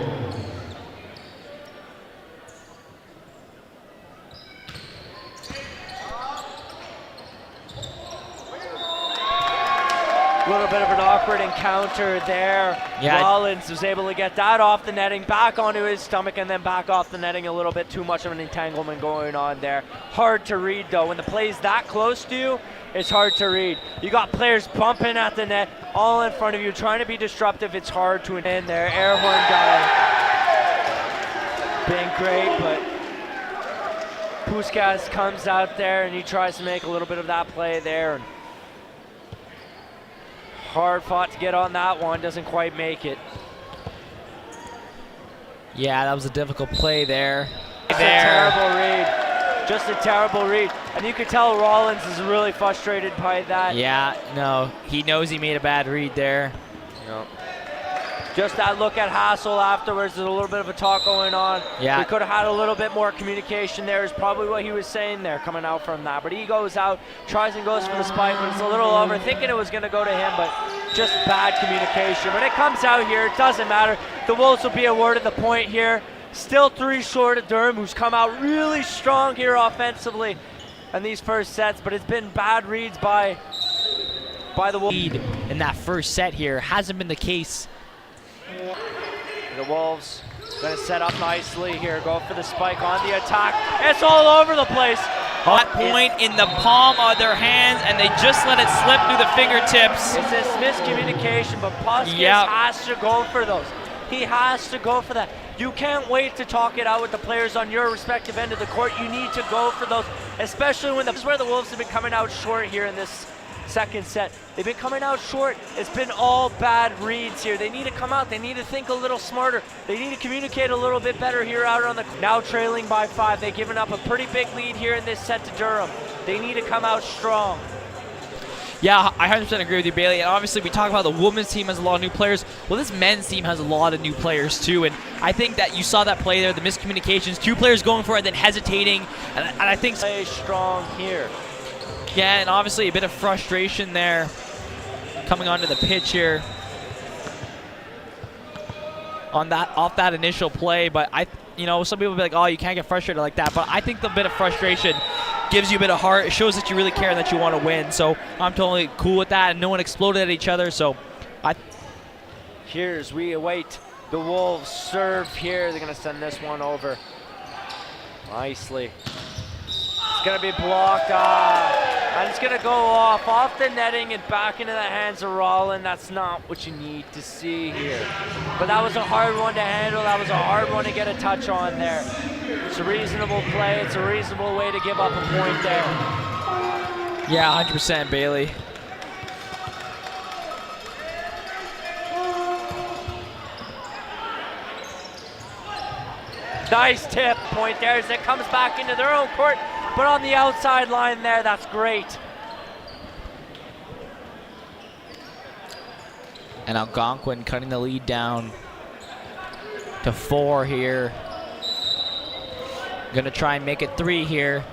Speaker 1: A little bit of an awkward encounter there.
Speaker 2: Yeah.
Speaker 1: Rollins was able to get that off the netting, back onto his stomach, and then back off the netting. A little bit too much of an entanglement going on there. Hard to read though. When the play's that close to you, it's hard to read. You got players bumping at the net, all in front of you, trying to be disruptive. It's hard to end there. Air horn guy being great, but Puskas comes out there and he tries to make a little bit of that play there. Hard fought to get on that one, doesn't quite make it.
Speaker 2: Yeah, that was a difficult play there.
Speaker 1: Just a terrible read. Just a terrible read. And you could tell Rollins is really frustrated by that.
Speaker 2: Yeah, no, he knows he made a bad read there.
Speaker 1: Yep. Just that look at Hassel afterwards, there's a little bit of a talk going on.
Speaker 2: Yeah.
Speaker 1: We could have had a little bit more communication there is probably what he was saying there coming out from that. But he goes out, tries and goes for the spike, but it's a little over, thinking it was going to go to him, but just bad communication. When it comes out here, it doesn't matter. The Wolves will be awarded the point here. Still 3 short of Durham, who's come out really strong here offensively in these first sets, but it's been bad reads by the Wolves.
Speaker 2: In that first set here hasn't been the case.
Speaker 1: The Wolves gonna set up nicely here, go for the spike on the attack. It's all over the place.
Speaker 2: Hot point in the palm of their hands, and they just let it slip through the fingertips.
Speaker 1: It's this miscommunication, but Puskas has to go for those. He has to go for that. You can't wait to talk it out with the players on your respective end of the court. You need to go for those, especially when this is where the Wolves have been coming out short here in this second set. They've been coming out short. It's been all bad reads here. They need to come out. They need to think a little smarter. They need to communicate a little bit better here out on the court. Now trailing by 5. They've given up a pretty big lead here in this set to Durham. They need to come out strong.
Speaker 2: Yeah, I 100% agree with you, Bailey. And obviously, we talk about the women's team has a lot of new players. Well, this men's team has a lot of new players, too. And I think that you saw that play there, the miscommunications, 2 players going for it, then hesitating. And I think...
Speaker 1: Play strong here.
Speaker 2: Yeah, and obviously a bit of frustration there coming onto the pitch here on that off that initial play. But some people will be like, oh, you can't get frustrated like that. But I think the bit of frustration gives you a bit of heart. It shows that you really care and that you want to win. So I'm totally cool with that. And no one exploded at each other. So
Speaker 1: Here's we await the Wolves serve here. They're gonna send this one over nicely. It's gonna be blocked, and it's gonna go off the netting and back into the hands of Rollin. That's not what you need to see here. But that was a hard one to handle. That was a hard one to get a touch on there. It's a reasonable play. It's a reasonable way to give up a point there.
Speaker 2: Yeah, 100% Bailey.
Speaker 1: Nice tip point there as it comes back into their own court, but on the outside line there, that's great.
Speaker 2: And Algonquin cutting the lead down to 4 here. Gonna try and make it 3 here.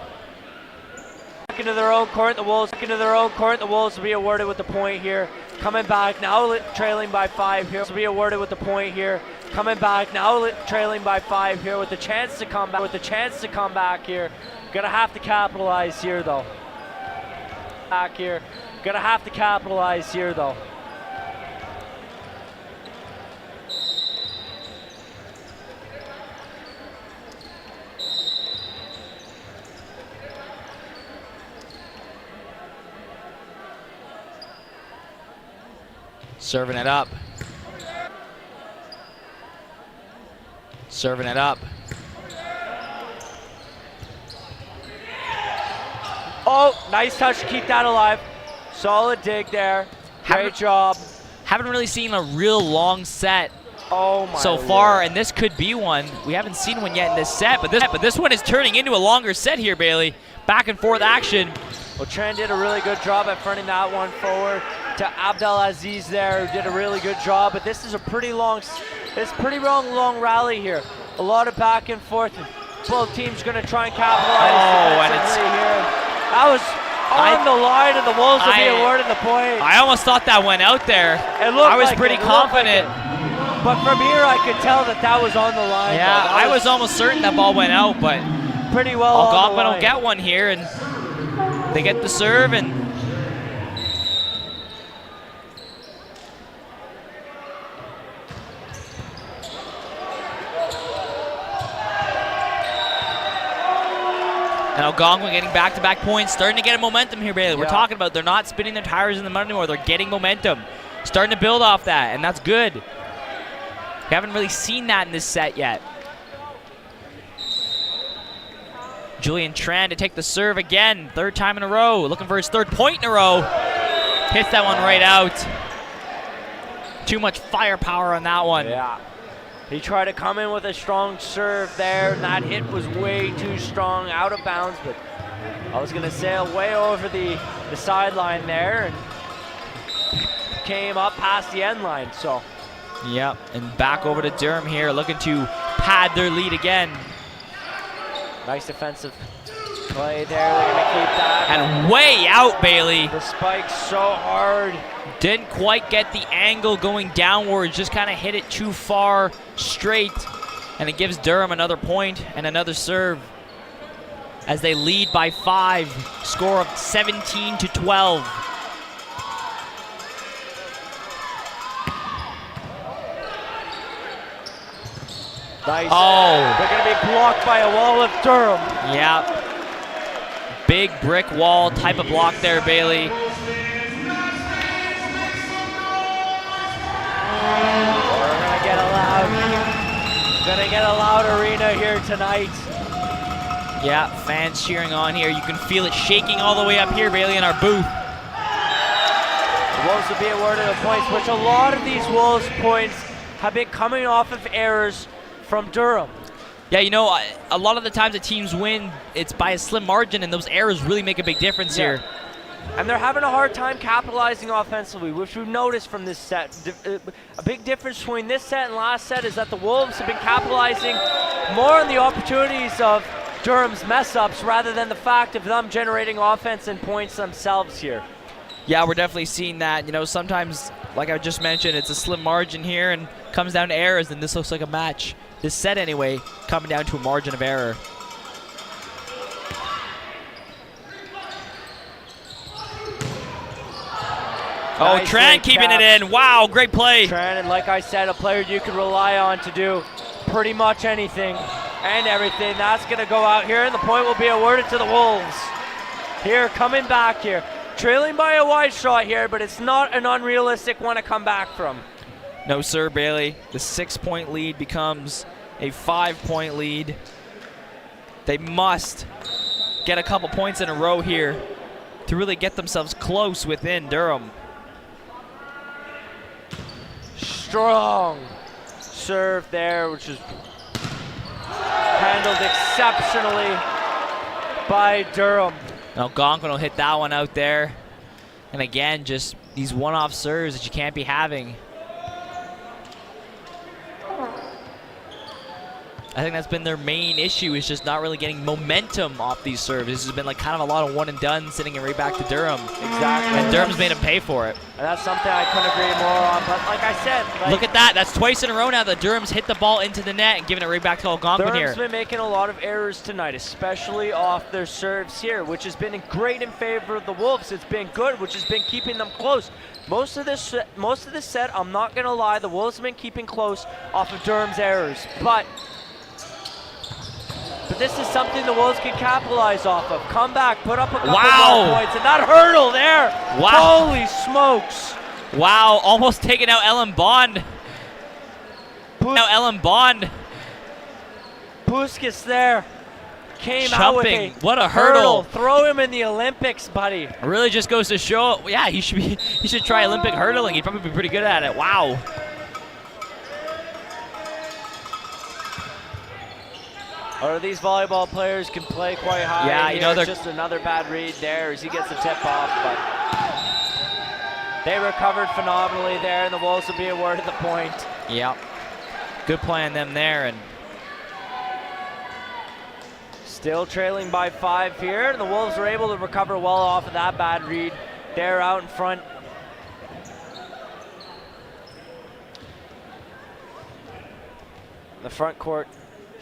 Speaker 1: into their own court. The Wolves into their own court. The Wolves will be awarded with the point here. Coming back now, trailing by 5 here. Will be awarded with the point here. Coming back now, trailing by 5 here with the chance to come back. With the chance to come back here. Gonna have to capitalize here though. Back here. Gonna have to capitalize here though.
Speaker 2: Serving it up. Serving it up.
Speaker 1: Oh, nice touch to keep that alive. Solid dig there. Great job.
Speaker 2: Haven't really seen a real long set so
Speaker 1: Lord.
Speaker 2: far, and this could be one. We haven't seen one yet in this set, but this one is turning into a longer set here, Bailey. Back and forth action.
Speaker 1: Well, Tran did a really good job at fronting that one forward to Abdelaziz there, who did a really good job. But this is a pretty long rally here. A lot of back and forth. Both teams going to try and capitalize defensively here. That was on the line, and the Wolves will be awarded the point.
Speaker 2: I almost thought that went out there.
Speaker 1: I
Speaker 2: was pretty confident.
Speaker 1: But from here, I could tell that was on the line.
Speaker 2: Yeah, I was almost certain that ball went out, but
Speaker 1: pretty well on the line.
Speaker 2: Algonquin will get one here, and they get the serve, and Algonquin getting back-to-back points, starting to get a momentum here, Bailey. We're talking about they're not spinning their tires in the mud anymore. They're getting momentum, starting to build off that, and that's good. We haven't really seen that in this set yet. Julian Tran to take the serve again, third time in a row, looking for his third point in a row. Hits that one right out. Too much firepower on that one.
Speaker 1: Yeah. He tried to come in with a strong serve there, and that hit was way too strong, out of bounds, but I was going to sail way over the sideline there and came up past the end line. So.
Speaker 2: Yep, and back over to Durham here, looking to pad their lead again.
Speaker 1: Nice defensive play there. They're going to keep that.
Speaker 2: And way out, Bailey.
Speaker 1: The spike's so hard.
Speaker 2: Didn't quite get the angle going downwards, just kind of hit it too far straight. And it gives Durham another point and another serve as they lead by 5, score of 17-12.
Speaker 1: Nice.
Speaker 2: Oh.
Speaker 1: They're going to be blocked by a wall of Durham.
Speaker 2: Yeah. Big brick wall type of block there, Bailey.
Speaker 1: Gonna get a loud arena here tonight.
Speaker 2: Yeah, fans cheering on here. You can feel it shaking all the way up here, Bailey, in our booth.
Speaker 1: The Wolves will be awarded the points, which a lot of these Wolves points have been coming off of errors from Durham.
Speaker 2: Yeah, you know, a lot of the times the teams win, it's by a slim margin, and those errors really make a big difference here.
Speaker 1: And they're having a hard time capitalizing offensively, which we've noticed from this set. A big difference between this set and last set is that the Wolves have been capitalizing more on the opportunities of Durham's mess-ups rather than the fact of them generating offense and points themselves here.
Speaker 2: Yeah, we're definitely seeing that. You know, sometimes, like I just mentioned, it's a slim margin here and comes down to errors, and this looks like a match. This set, anyway, coming down to a margin of error. Oh,
Speaker 1: Nicely
Speaker 2: Tran keeping
Speaker 1: capped.
Speaker 2: it in. Wow, great play.
Speaker 1: Tran, and like I said, a player you can rely on to do pretty much anything and everything. That's going to go out here, and the point will be awarded to the Wolves. Here, coming back here. Trailing by a wide shot here, but it's not an unrealistic one to come back from.
Speaker 2: No, sir, Bailey. The 6-point lead becomes a 5-point lead. They must get a couple points in a row here to really get themselves close within Durham.
Speaker 1: Strong serve there, which is handled exceptionally by Durham.
Speaker 2: Algonquin will hit that one out there. And again, just these one-off serves that you can't be having. I think that's been their main issue, is just not really getting momentum off these serves. This has been like kind of a lot of one and done, sending it right back to Durham.
Speaker 1: Exactly.
Speaker 2: And Durham's made them pay for it.
Speaker 1: And that's something I couldn't agree more on. But like I said,
Speaker 2: look at that. That's twice in a row now that Durham's hit the ball into the net and giving it right back to Algonquin here.
Speaker 1: Durham's been making a lot of errors tonight, especially off their serves here, which has been great in favor of the Wolves. It's been good, which has been keeping them close. Most of this set, I'm not gonna lie, the Wolves have been keeping close off of Durham's errors, but this is something the Wolves can capitalize off of. Come back, put up a couple more points, and that hurdle there.
Speaker 2: Wow.
Speaker 1: Holy smokes.
Speaker 2: Wow, almost taking out Ellen Bond.
Speaker 1: Puskas there. Came
Speaker 2: Jumping.
Speaker 1: out with a
Speaker 2: what a hurdle.
Speaker 1: Throw him in the Olympics, buddy.
Speaker 2: It really just goes to show, yeah, he should try Olympic hurdling. He'd probably be pretty good at it. Wow.
Speaker 1: Or these volleyball players can play quite high.
Speaker 2: Yeah, you know, they're
Speaker 1: just another bad read there as he gets the tip off, but they recovered phenomenally there, and the Wolves will be awarded the point.
Speaker 2: Yeah. Good play on them there, and
Speaker 1: still trailing by 5 here, and the Wolves were able to recover well off of that bad read. They're out in front. The front court,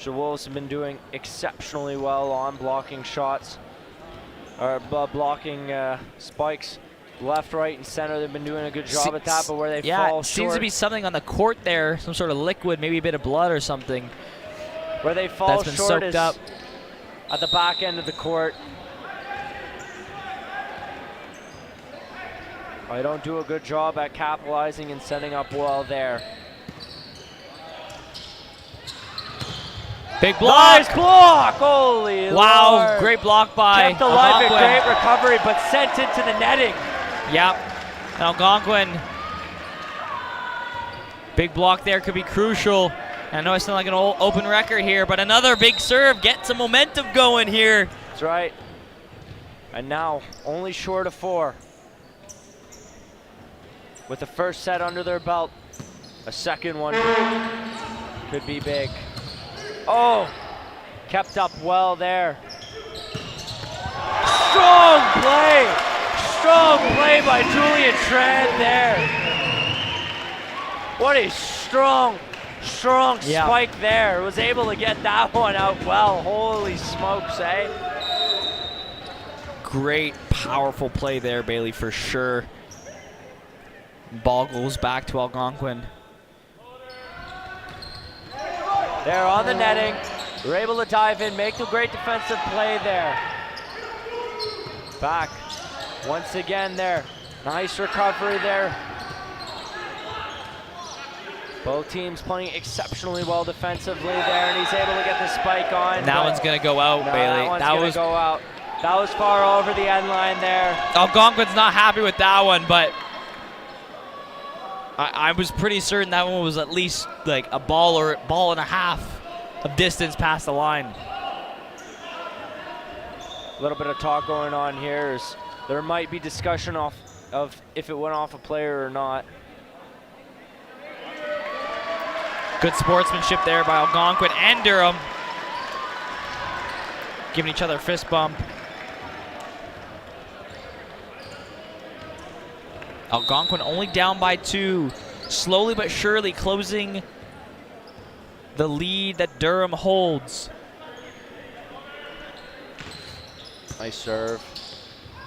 Speaker 1: the Wolves have been doing exceptionally well on blocking shots, or blocking spikes. Left, right, and center, they've been doing a good job at that, but where they fall short.
Speaker 2: Seems to be something on the court there, some sort of liquid, maybe a bit of blood or something.
Speaker 1: Where they fall
Speaker 2: that's been
Speaker 1: short
Speaker 2: soaked up
Speaker 1: at the back end of the court. I don't do a good job at capitalizing and setting up well there.
Speaker 2: Big block.
Speaker 1: Nice block. Holy
Speaker 2: wow,
Speaker 1: Lord.
Speaker 2: Great block by
Speaker 1: kept alive, a great recovery, but sent it to the netting.
Speaker 2: Yep. And Algonquin. Big block there could be crucial. I know it's not like an open record here, but another big serve. Get some momentum going here.
Speaker 1: That's right. And now only short of 4. With the first set under their belt, a second one could be big. Oh, kept up well there. Strong play by Julian Tran there. What a strong spike there. Was able to get that one out well. Holy smokes, eh?
Speaker 2: Great, powerful play there, Bailey, for sure. Ball goes back to Algonquin.
Speaker 1: They're on the netting. They're able to dive in, make the great defensive play there. Back once again there. Nice recovery there. Both teams playing exceptionally well defensively there, and he's able to get the spike on.
Speaker 2: That one's going to go out,
Speaker 1: no,
Speaker 2: Bailey.
Speaker 1: That one's going to go out. That was far over the end line there.
Speaker 2: Algonquin's not happy with that one, but I was pretty certain that one was at least like a ball or ball and a half of distance past the line.
Speaker 1: A little bit of talk going on here is there might be discussion of if it went off a player or not.
Speaker 2: Good sportsmanship there by Algonquin and Durham. Giving each other a fist bump. Algonquin only down by 2. Slowly but surely closing the lead that Durham holds.
Speaker 1: Nice serve.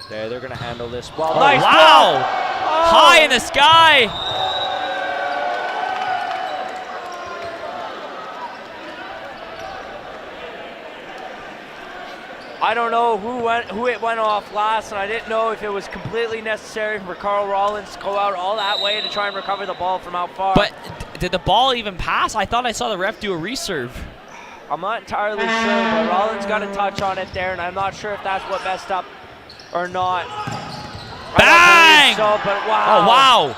Speaker 1: There, they're going to handle this well.
Speaker 2: Oh,
Speaker 1: nice
Speaker 2: wow!
Speaker 1: Oh.
Speaker 2: High in the sky.
Speaker 1: I don't know who it went off last, and I didn't know if it was completely necessary for Carl Rollins to go out all that way to try and recover the ball from out far.
Speaker 2: But did the ball even pass? I thought I saw the ref do a reserve.
Speaker 1: I'm not entirely sure, but Rollins got a touch on it there, and I'm not sure if that's what messed up or not.
Speaker 2: Bang!
Speaker 1: So, but wow.
Speaker 2: Oh, wow.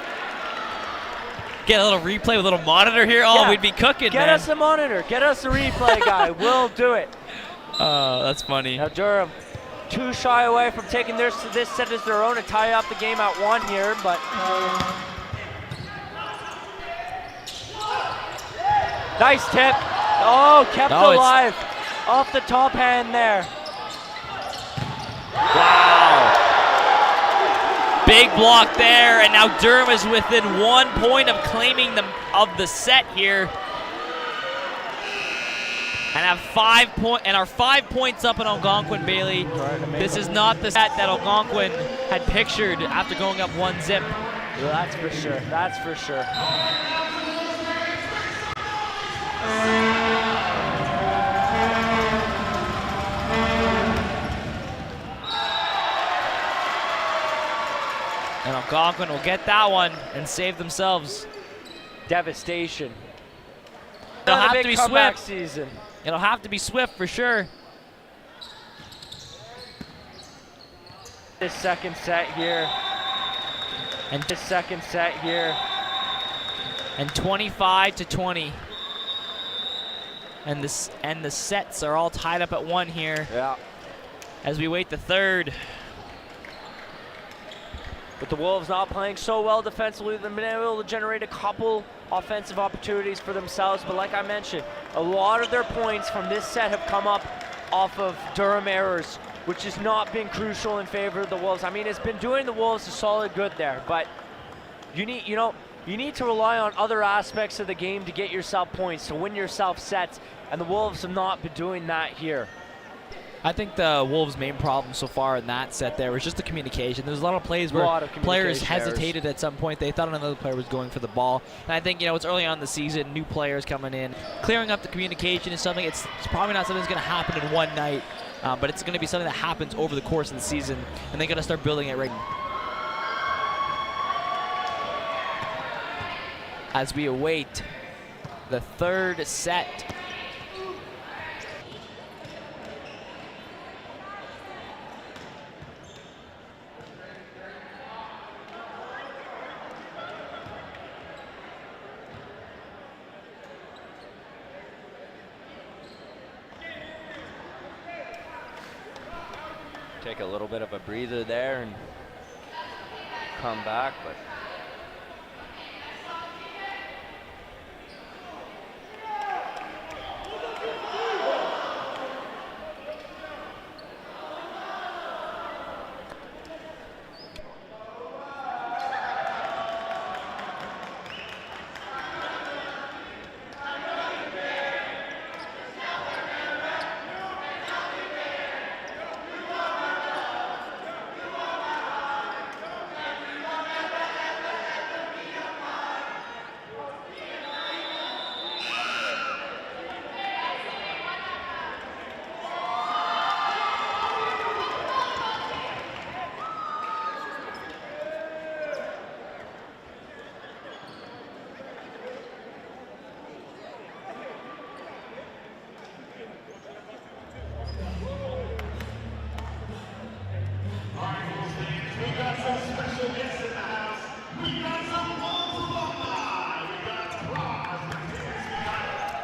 Speaker 2: Get a little replay with a little monitor here. Oh, yeah. We'd be cooking,
Speaker 1: Get us a monitor. Get us a replay guy. We'll do it.
Speaker 2: Oh, that's funny.
Speaker 1: Now Durham, too shy away from taking this set as their own and tie up the game at 1 here, but nice tip. Oh, kept
Speaker 2: No,
Speaker 1: alive. Off the top hand there.
Speaker 2: Wow. Big block there, and now Durham is within 1 point of claiming the set here. And have 5 points up in Algonquin, Bailey. This is not the set that Algonquin had pictured after going up 1-0.
Speaker 1: Well, that's for sure. That's for sure.
Speaker 2: And Algonquin will get that one and save themselves.
Speaker 1: Devastation.
Speaker 2: It'll have to be swift.
Speaker 1: Season.
Speaker 2: It'll have to be swift for sure.
Speaker 1: This second set here.
Speaker 2: And
Speaker 1: this second set here.
Speaker 2: And 25-20. And the sets are all tied up at 1 here.
Speaker 1: Yeah.
Speaker 2: As we wait the third.
Speaker 1: But the Wolves not playing so well defensively. They've been able to generate a couple offensive opportunities for themselves. But like I mentioned, a lot of their points from this set have come up off of Durham errors, which has not been crucial in favor of the Wolves. I mean, it's been doing the Wolves a solid good there, but you need to rely on other aspects of the game to get yourself points, to win yourself sets, and the Wolves have not been doing that here.
Speaker 2: I think the Wolves' main problem so far in that set there was just the communication. There's a lot of plays where players hesitated at some point. They thought another player was going for the ball. And I think, it's early on in the season, new players coming in. Clearing up the communication is something, it's probably not something that's going to happen in one night, but it's going to be something that happens over the course of the season, and they got to start building it right now. As we await the third set.
Speaker 1: Take a little bit of a breather there and come back, but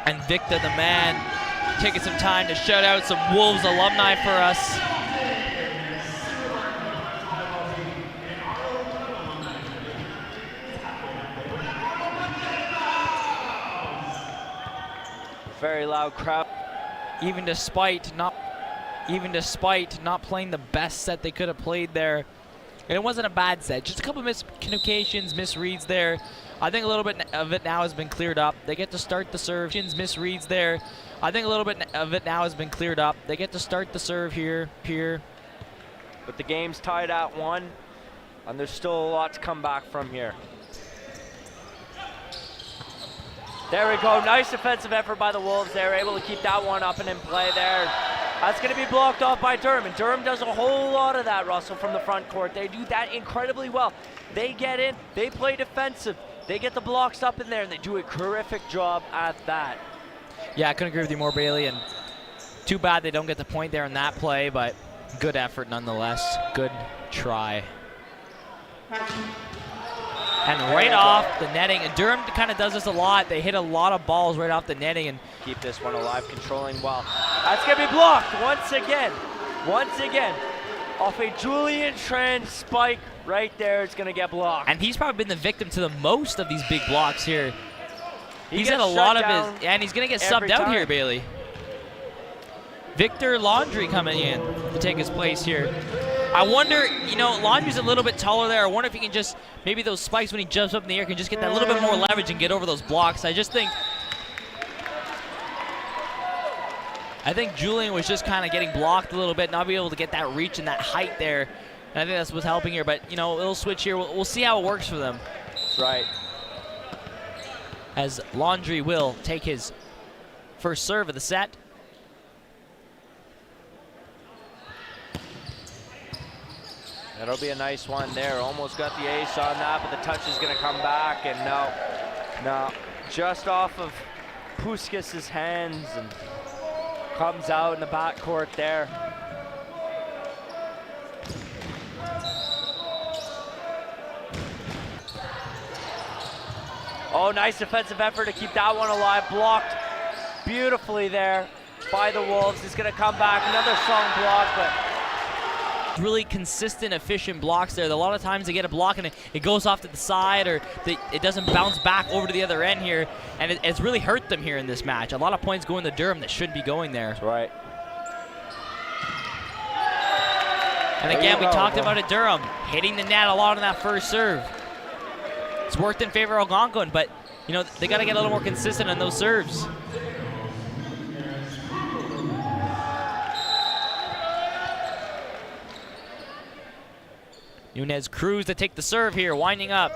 Speaker 2: And Victor, the man, taking some time to shout out some Wolves alumni for us.
Speaker 1: very loud crowd.
Speaker 2: Even despite not playing the best set they could have played there. And it wasn't a bad set, just a couple miscommunications, misreads there. I think a little bit of it now has been cleared up. They get to start the serve. Misreads there. I think a little bit of it now has been cleared up. They get to start the serve here.
Speaker 1: But the game's tied at 1, and there's still a lot to come back from here. There we go. Nice defensive effort by the Wolves. They're able to keep that one up and in play there. That's going to be blocked off by Durham, and Durham does a whole lot of that, Russell, from the front court. They do that incredibly well. They get in, they play defensive, they get the blocks up in there, and they do a terrific job at that.
Speaker 2: Yeah, I couldn't agree with you more, Bailey, and too bad they don't get the point there in that play, but good effort nonetheless. Good try. And right off the netting, and Durham kind of does this a lot. They hit a lot of balls right off the netting and
Speaker 1: keep this one alive, controlling well. That's going to be blocked once again. Once again, off a Julian Tran spike right there, it's going to get blocked.
Speaker 2: And he's probably been the victim to the most of these big blocks here. He's had a lot of his, and he's going to get subbed out here, Bailey. Victor Laundry coming in to take his place here. I wonder, you know, Laundry's a little bit taller there. I wonder if he can just, maybe those spikes when he jumps up in the air can just get that little bit more leverage and get over those blocks. I think Julian was just kind of getting blocked a little bit, not being able to get that reach and that height there. And I think that's what's helping here. But, you know, it'll switch here. We'll see how it works for them.
Speaker 1: That's right.
Speaker 2: As Laundry will take his first serve of the set.
Speaker 1: That'll be a nice one there. Almost got the ace on that, but the touch is going to come back. And no, just off of Puskas's hands and comes out in the backcourt there. Oh, nice defensive effort to keep that one alive. Blocked beautifully there by the Wolves. He's going to come back. Another strong block, but
Speaker 2: really consistent, efficient blocks there. A lot of times they get a block and it goes off to the side, or it doesn't bounce back over to the other end here, and it's really hurt them here in this match. A lot of points going to Durham that shouldn't be going there.
Speaker 1: That's right.
Speaker 2: And again, we talked about it, Durham hitting the net a lot on that first serve. It's worked in favor of Algonquin, but you know they got to get a little more consistent on those serves. Nunez Cruz to take the serve here, winding up.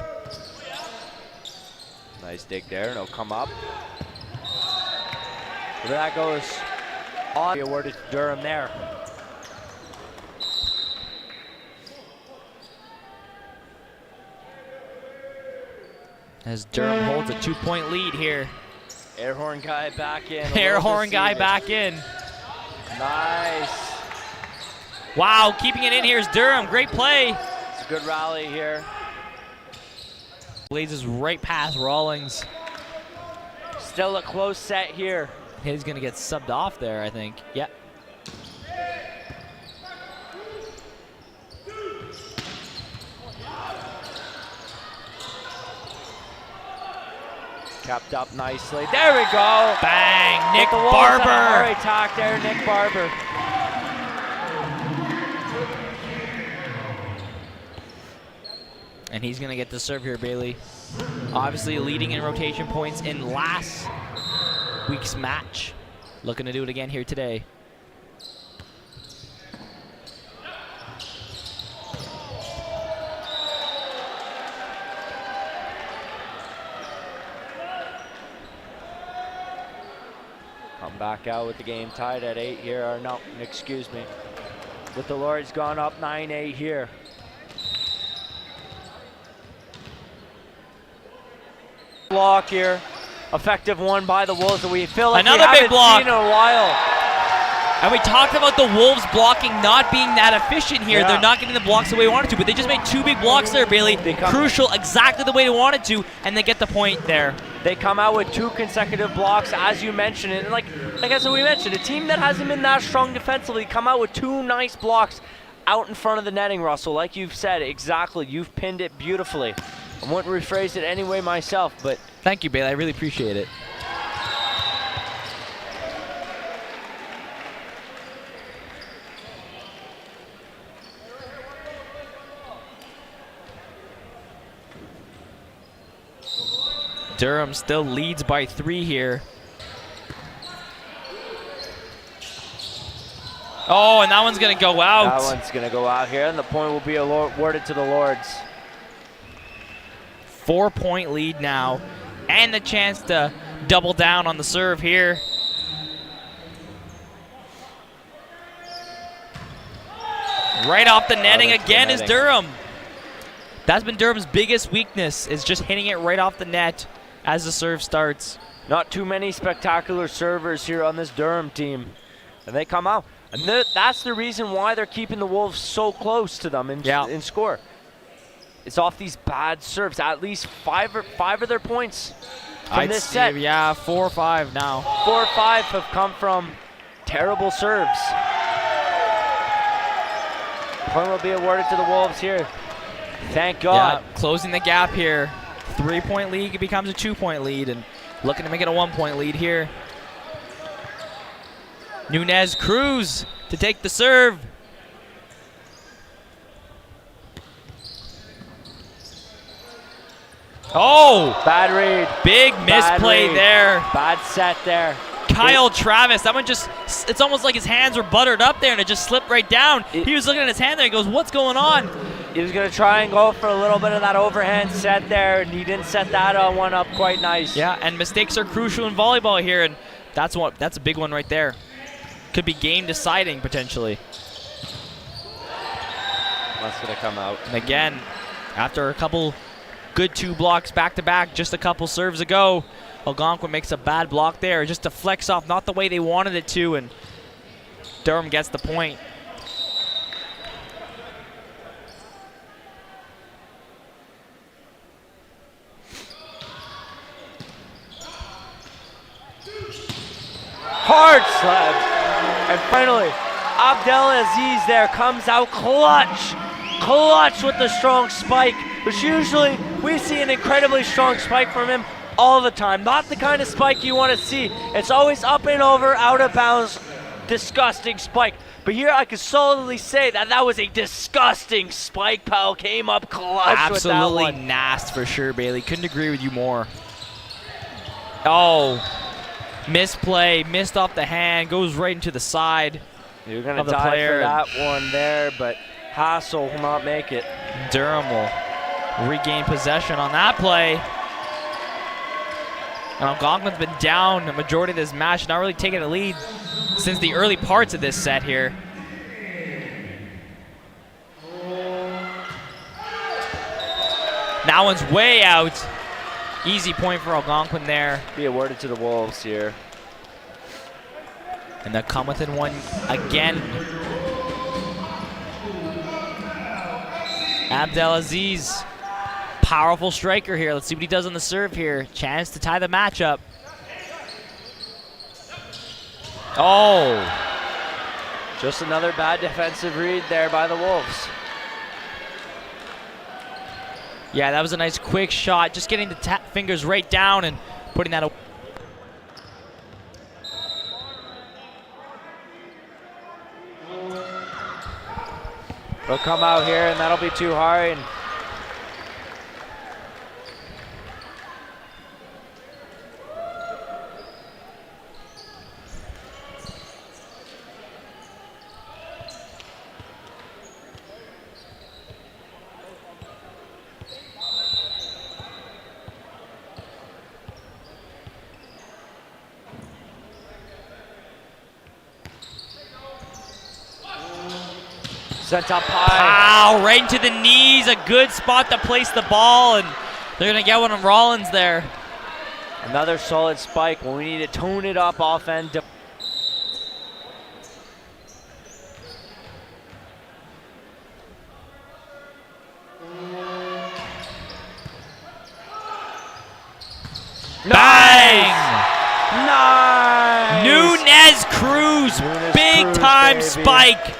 Speaker 1: Nice dig there, and it'll come up. So that goes on. Awarded to Durham there.
Speaker 2: As Durham holds a 2-point lead here.
Speaker 1: Air horn guy back in.
Speaker 2: Air horn guy back in.
Speaker 1: Nice.
Speaker 2: Wow, keeping it in here is Durham. Great play.
Speaker 1: Good rally here.
Speaker 2: Blazes right past Rawlings.
Speaker 1: Still a close set here.
Speaker 2: He's going to get subbed off there, I think. Yep.
Speaker 1: Kept up nicely. There we go.
Speaker 2: Bang. Nick
Speaker 1: Barber.
Speaker 2: Barber.
Speaker 1: Attack there, Nick Barber.
Speaker 2: And he's going to get the serve here, Bailey. Obviously leading in rotation points in last week's match. Looking to do it again here today.
Speaker 1: Come back out with the game tied at 8 here. Or no, excuse me. With the Lords gone up 9-8 here. Block here, effective one by the Wolves that we feel like
Speaker 2: another
Speaker 1: we haven't
Speaker 2: big block
Speaker 1: seen in a while.
Speaker 2: And we talked about the Wolves blocking not being that efficient here.
Speaker 1: Yeah.
Speaker 2: They're not getting the blocks the way they wanted to, but they just made 2 big blocks there, Bailey. Crucial, exactly the way they wanted to, and they get the point there.
Speaker 1: They come out with 2 consecutive blocks, as you mentioned, and like I said, we mentioned, a team that hasn't been that strong defensively come out with 2 nice blocks out in front of the netting, Russell. Like you've said, exactly, you've pinned it beautifully. I wouldn't rephrase it anyway myself, but
Speaker 2: thank you, Bailey. I really appreciate it. Durham still leads by 3 here. Oh, and that one's going to go out.
Speaker 1: That one's going to go out here, and the point will be awarded to the Lords.
Speaker 2: 4-point lead now, and the chance to double down on the serve here. Right off the netting again is Durham. That's been Durham's biggest weakness, is just hitting it right off the net as the serve starts.
Speaker 1: Not too many spectacular servers here on this Durham team, and they come out. And that's the reason why they're keeping the Wolves so close to them in score. It's off these bad serves. At least five of their points from this set.
Speaker 2: Yeah, 4 or 5 now.
Speaker 1: 4 or 5 have come from terrible serves. Point will be awarded to the Wolves here. Thank God.
Speaker 2: Yeah, closing the gap here. 3-point lead, it becomes a 2-point lead, and Looking to make it a 1-point lead here. Nunez Cruz to take the serve. Oh!
Speaker 1: Bad read.
Speaker 2: Big misplay there.
Speaker 1: Bad set there.
Speaker 2: Kyle Travis, that one just, it's almost like his hands were buttered up there and it just slipped right down. He was looking at his hand there, he goes, what's going on?
Speaker 1: He was going to try and go for a little bit of that overhand set there, and he didn't set that one up quite nice.
Speaker 2: Yeah, and mistakes are crucial in volleyball here, and that's a big one right there. Could be game deciding potentially.
Speaker 1: That's going to come out.
Speaker 2: And again, after a couple good 2 blocks back to back, just a couple serves ago, Algonquin makes a bad block there, just to flex off, not the way they wanted it to, and Durham gets the point.
Speaker 1: Hard slab. And finally, Abdelaziz there comes out clutch. Clutch with the strong spike, which usually we see an incredibly strong spike from him all the time. Not the kind of spike you want to see. It's always up and over, out of bounds, disgusting spike. But here I can solidly say that was a disgusting spike, pal. Came up clutch with that
Speaker 2: Absolutely
Speaker 1: one.
Speaker 2: nasty for sure, Bailey. Couldn't agree with you more. Oh, misplay, missed off the hand, goes right into the side.
Speaker 1: You're going to die for that one there, but Hassel will not make it.
Speaker 2: Durham will regain possession on that play. And Algonquin's been down the majority of this match, not really taking a lead since the early parts of this set here. That one's way out. Easy point for Algonquin there.
Speaker 1: Be awarded to the Wolves here.
Speaker 2: And they'll come within one again. Abdelaziz, powerful striker here. Let's see what he does on the serve here. Chance to tie the matchup. Oh.
Speaker 1: Just another bad defensive read there by the Wolves.
Speaker 2: Yeah, that was a nice quick shot. Just getting the fingers right down and putting that away.
Speaker 1: They'll come out here, and that'll be too hard. Sent up high.
Speaker 2: Wow, right into the knees. A good spot to place the ball, and they're going to get one on Rollins there.
Speaker 1: Another solid spike when we need to tone it up off end.
Speaker 2: Bang!
Speaker 1: Nice!
Speaker 2: Nunez Cruz, big
Speaker 1: Cruz,
Speaker 2: time
Speaker 1: baby.
Speaker 2: spike.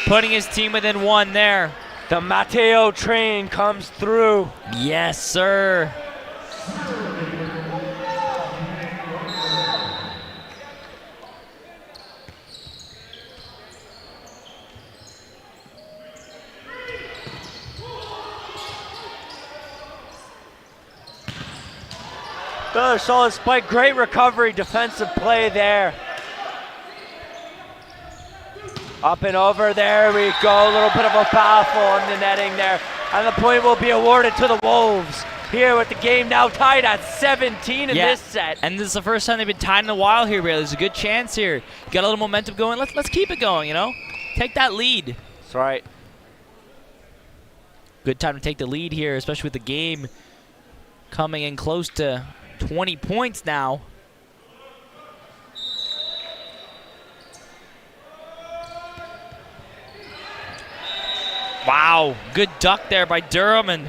Speaker 2: Putting his team within one there.
Speaker 1: The Mateo train comes through.
Speaker 2: Yes, sir.
Speaker 1: Another solid spike, great recovery, defensive play there. Up and over, there we go. A little bit of a baffle on the netting there. And the point will be awarded to the Wolves. Here with the game now tied at 17 in this set.
Speaker 2: And this is the first time they've been tied in a while here, really. There's a good chance here. Got a little momentum going. Let's keep it going, you know? Take that lead.
Speaker 1: That's right.
Speaker 2: Good time to take the lead here, especially with the game coming in close to 20 points now. Wow, good duck there by Durham, and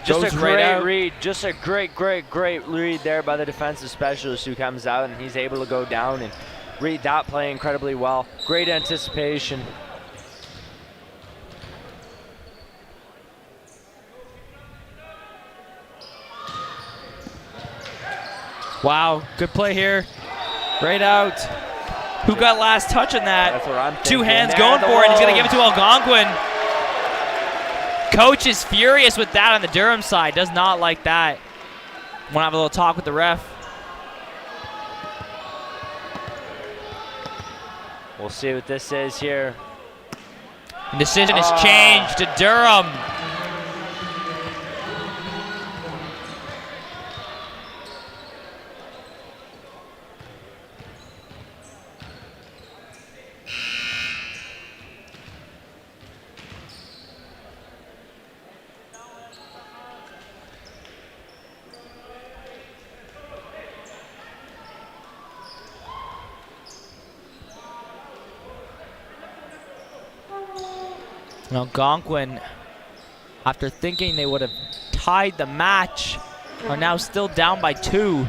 Speaker 1: just
Speaker 2: goes
Speaker 1: a great
Speaker 2: right out.
Speaker 1: read. Just a great read there by the defensive specialist who comes out and he's able to go down and read that play incredibly well. Great anticipation.
Speaker 2: Wow, good play here. Right out. Who got last touch on that?
Speaker 1: That's what I'm thinking.
Speaker 2: Two hands
Speaker 1: There,
Speaker 2: going
Speaker 1: the
Speaker 2: for it. He's going to give
Speaker 1: Wolves.
Speaker 2: it to Algonquin. Coach is furious with that on the Durham side. Does not like that. Want to have a little talk with the ref.
Speaker 1: We'll see what this is here.
Speaker 2: And decision is changed to Durham. Algonquin, after thinking they would have tied the match, are now still down by 2.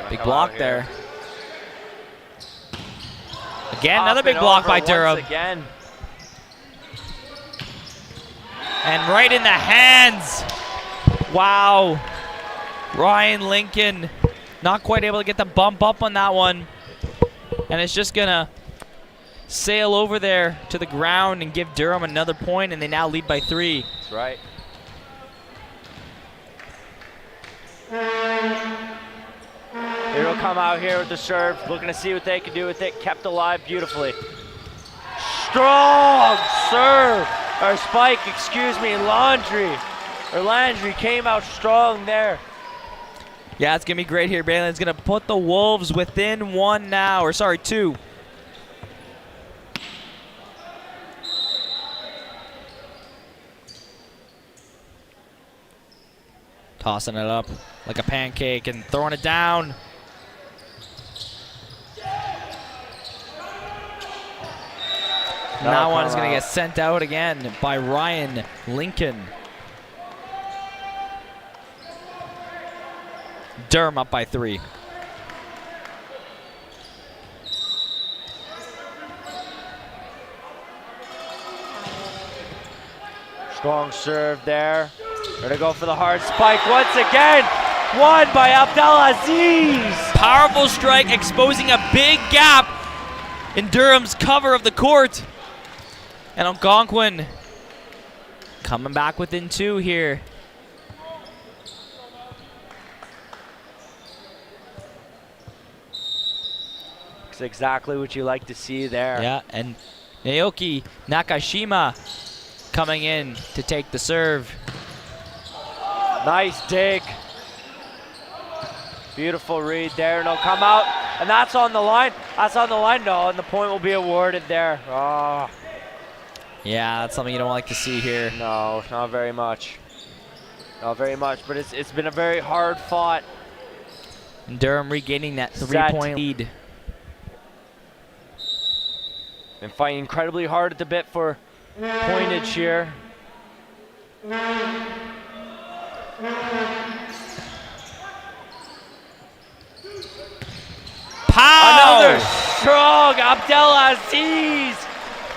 Speaker 2: Big block there. Again, another big block by Durham.
Speaker 1: Again.
Speaker 2: And right in the hands. Wow. Ryan Lincoln not quite able to get the bump up on that one. And it's just going to sail over there to the ground and give Durham another point, and they now lead by 3.
Speaker 1: That's right. It'll come out here with the serve, looking to see what they can do with it. Kept alive beautifully. Strong serve, or spike, excuse me, Landry came out strong there.
Speaker 2: Yeah, it's going to be great here, Bailey. It's going to put the Wolves within 1 now, or sorry, 2. Tossing it up like a pancake and throwing it down. And that one is going to get sent out again by Ryan Lincoln. Durham up by 3.
Speaker 1: Strong serve there. Gonna go for the hard spike once again. Won by Abdelaziz.
Speaker 2: Powerful strike exposing a big gap in Durham's cover of the court. And Algonquin coming back within 2 here.
Speaker 1: It's exactly what you like to see there.
Speaker 2: Yeah, and Naoki Nakashima coming in to take the serve.
Speaker 1: Nice dig. Beautiful read there, and it'll come out, and that's on the line. That's on the line, no, and the point will be awarded there. Oh,
Speaker 2: Yeah, that's something you don't like to see here.
Speaker 1: no, not very much. Not very much, but it's been a very hard fought.
Speaker 2: And Durham regaining that
Speaker 1: Set.
Speaker 2: 3-point lead.
Speaker 1: Been fighting incredibly hard at the bit for pointage here.
Speaker 2: Pow!
Speaker 1: Another strong Abdelaziz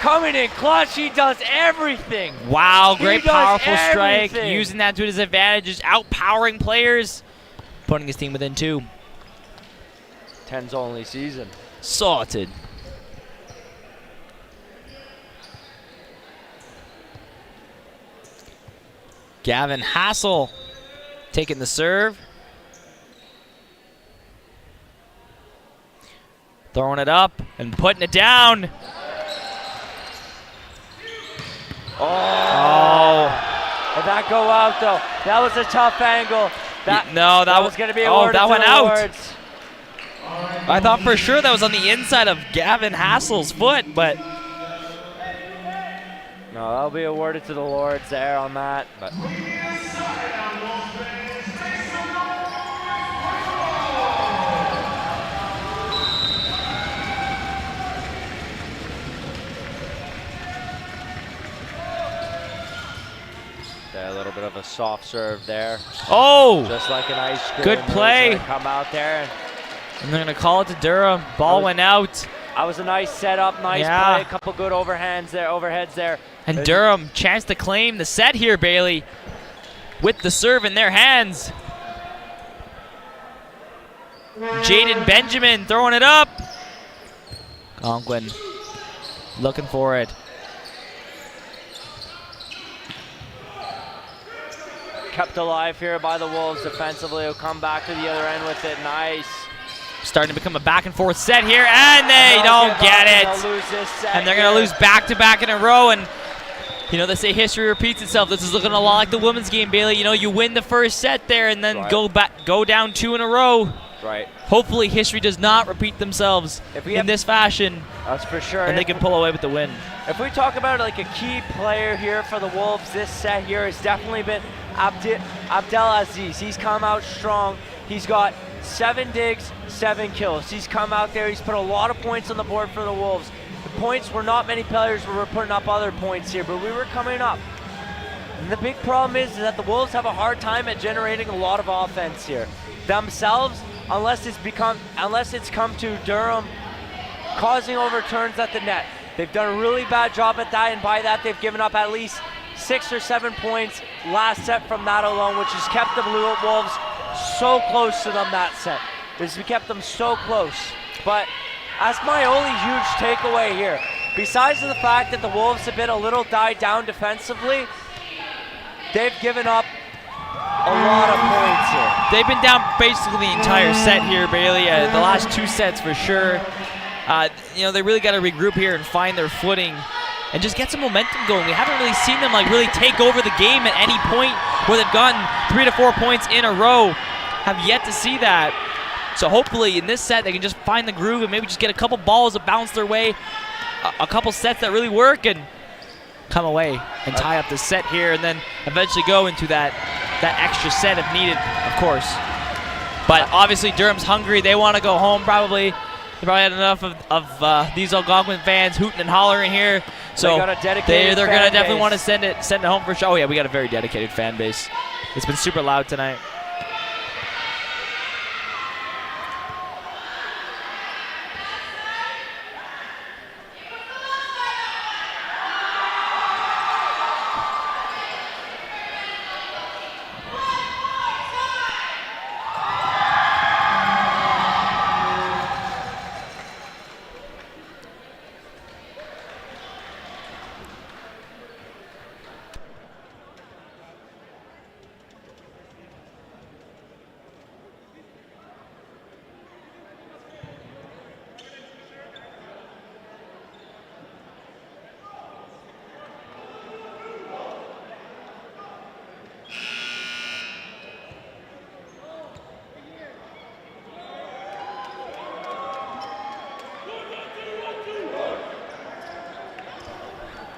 Speaker 1: coming in clutch. He does everything.
Speaker 2: Wow,
Speaker 1: He
Speaker 2: great
Speaker 1: does
Speaker 2: powerful strike.
Speaker 1: everything.
Speaker 2: Using that to his advantage, just outpowering players. Putting his team within 2.
Speaker 1: 10's only season.
Speaker 2: Sorted. Gavin Hassel taking the serve. Throwing it up and putting it down.
Speaker 1: Oh. Did that go out though? That was a tough angle. That was going to be awarded
Speaker 2: that
Speaker 1: to
Speaker 2: went
Speaker 1: the
Speaker 2: out.
Speaker 1: Lords.
Speaker 2: I thought for sure that was on the inside of Gavin Hassel's foot, but
Speaker 1: No, that'll be awarded to the Lords there on that. But a little bit of a soft serve there.
Speaker 2: oh,
Speaker 1: Just like an ice cream.
Speaker 2: Good play.
Speaker 1: It's gonna come out there.
Speaker 2: and they're going to call it to Durham. Ball went out,
Speaker 1: That was a nice setup, nice
Speaker 2: Yeah.
Speaker 1: play, a couple good overheads there.
Speaker 2: and Durham chance to claim the set here, Bailey, with the serve in their hands. Jaden Benjamin throwing it up. Algonquin looking for it.
Speaker 1: Kept alive here by the Wolves defensively. Will come back to the other end with it. Nice.
Speaker 2: Starting to become a back and forth set here, and they don't get it. And they're going to lose back-to-back in a row. And you know, they say history repeats itself. This is looking a lot like the women's game, Bailey. You know, you win the first set there and then go down 2 in a row.
Speaker 1: Right.
Speaker 2: Hopefully history does not repeat themselves in this fashion.
Speaker 1: That's for sure.
Speaker 2: And they can pull away with the win.
Speaker 1: If we talk about like a key player here for the Wolves this set here, has definitely been Abdelaziz. He's come out strong. He's got 7 digs, 7 kills. He's come out there. He's put a lot of points on the board for the Wolves. The points were not many players were putting up other points here, but we were coming up. And the big problem is that the Wolves have a hard time at generating a lot of offense here themselves, unless it's come to Durham causing overturns at the net. They've done a really bad job at that, and by that they've given up at least 6 or 7 points last set from that alone, which has kept the Wolves so close to them that set. We kept them so close. But that's my only huge takeaway here. Besides the fact that the Wolves have been a little died down defensively, they've given up a lot of points here.
Speaker 2: They've been down basically the entire set here, Bailey. The last 2 sets for sure. You know, they really got to regroup here and find their footing and just get some momentum going. We haven't really seen them like really take over the game at any point where they've gotten 3 to 4 points in a row. Have yet to see that. So hopefully in this set they can just find the groove and maybe just get a couple balls that bounce their way, a couple sets that really work, and come away and tie up the set here, and then eventually go into that extra set if needed, of course. But obviously Durham's hungry. They want to go home probably. They probably had enough of these Algonquin fans hooting and hollering here. So they're going to definitely want to send it home for sure. Oh yeah, we got a very dedicated fan base. It's been super loud tonight.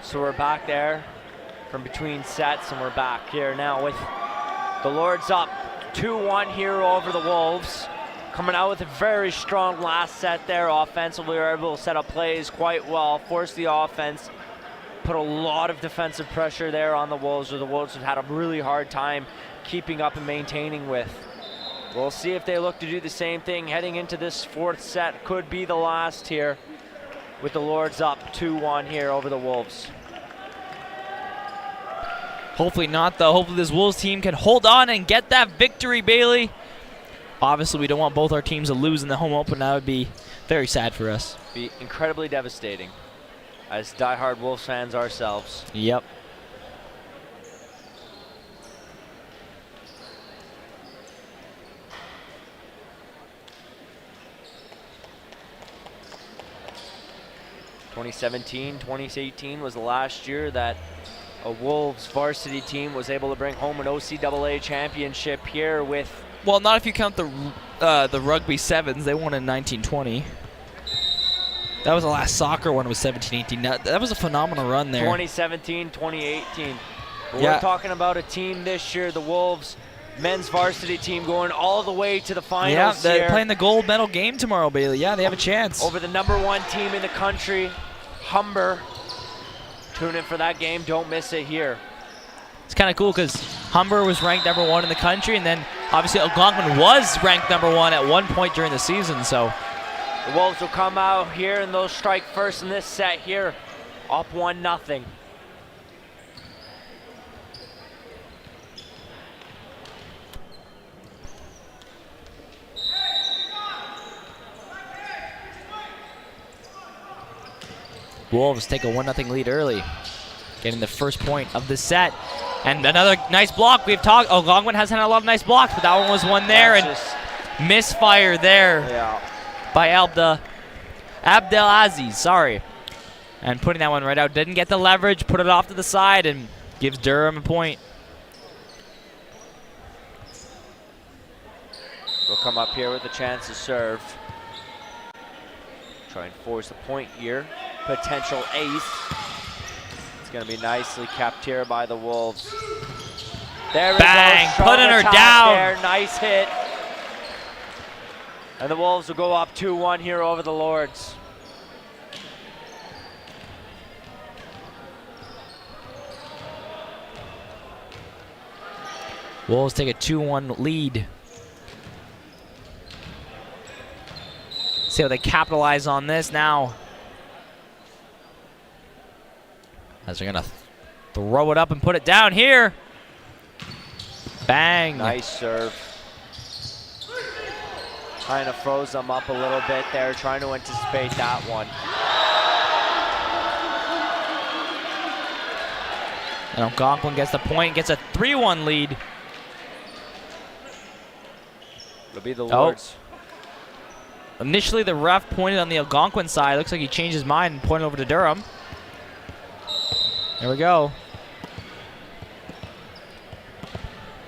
Speaker 1: So we're back there from between sets, and we're back here now with the Lords up 2-1 here over the Wolves. Coming out with a very strong last set there. Offensively, we were able to set up plays quite well, force the offense, put a lot of defensive pressure there on the Wolves, where the Wolves have had a really hard time keeping up and maintaining with. We'll see if they look to do the same thing heading into this 4th set. Could be the last here, with the Lords up 2-1 here over the Wolves.
Speaker 2: Hopefully not, though. Hopefully this Wolves team can hold on and get that victory, Bailey. Obviously, we don't want both our teams to lose in the home open. That would be very sad for us.
Speaker 1: Be incredibly devastating, as diehard Wolves fans ourselves.
Speaker 2: Yep.
Speaker 1: (2017-2018) was the last year that a Wolves varsity team was able to bring home an OCAA championship here with...
Speaker 2: Well, not if you count the rugby sevens. They won in 1920. That was the last soccer one, was 17-18. That was a phenomenal run there.
Speaker 1: 2017-2018.
Speaker 2: Yeah.
Speaker 1: We're talking about a team this year, the Wolves men's varsity team, going all the way to the finals.
Speaker 2: Yeah, they're
Speaker 1: here.
Speaker 2: playing the gold medal game tomorrow, Bailey. Yeah, they have a chance.
Speaker 1: Over the #1 team in the country, Humber. Tune in for that game. Don't miss it here.
Speaker 2: It's kind of cool because Humber was ranked #1 in the country, and then obviously Algonquin was ranked #1 at one point during the season. So
Speaker 1: the Wolves will come out here and they'll strike first in this set here, up 1-0.
Speaker 2: Wolves take a 1-0 lead early, getting the first point of the set. And another nice block. We've talked. Algonquin has had a lot of nice blocks, but that one was one there, and misfire there by Abdelaziz. Sorry, and putting that one right out. Didn't get the leverage. Put it off to the side and gives Durham a point.
Speaker 1: We'll come up here with a chance to serve. Try and force a point here. Potential ace. It's going to be nicely kept here by the Wolves. There we
Speaker 2: Bang!
Speaker 1: go.
Speaker 2: Putting her down.
Speaker 1: There. Nice hit. And the Wolves will go up 2-1 here over the Lords.
Speaker 2: Wolves take a 2-1 lead. See how they capitalize on this now. As they're going to throw it up and put it down here. Bang.
Speaker 1: Nice serve. Kind of froze them up a little bit there, trying to anticipate that one.
Speaker 2: And Algonquin gets the point, gets a 3-1 lead.
Speaker 1: It'll be the Lords.
Speaker 2: Initially, the ref pointed on the Algonquin side. Looks like he changed his mind and pointed over to Durham. There we go.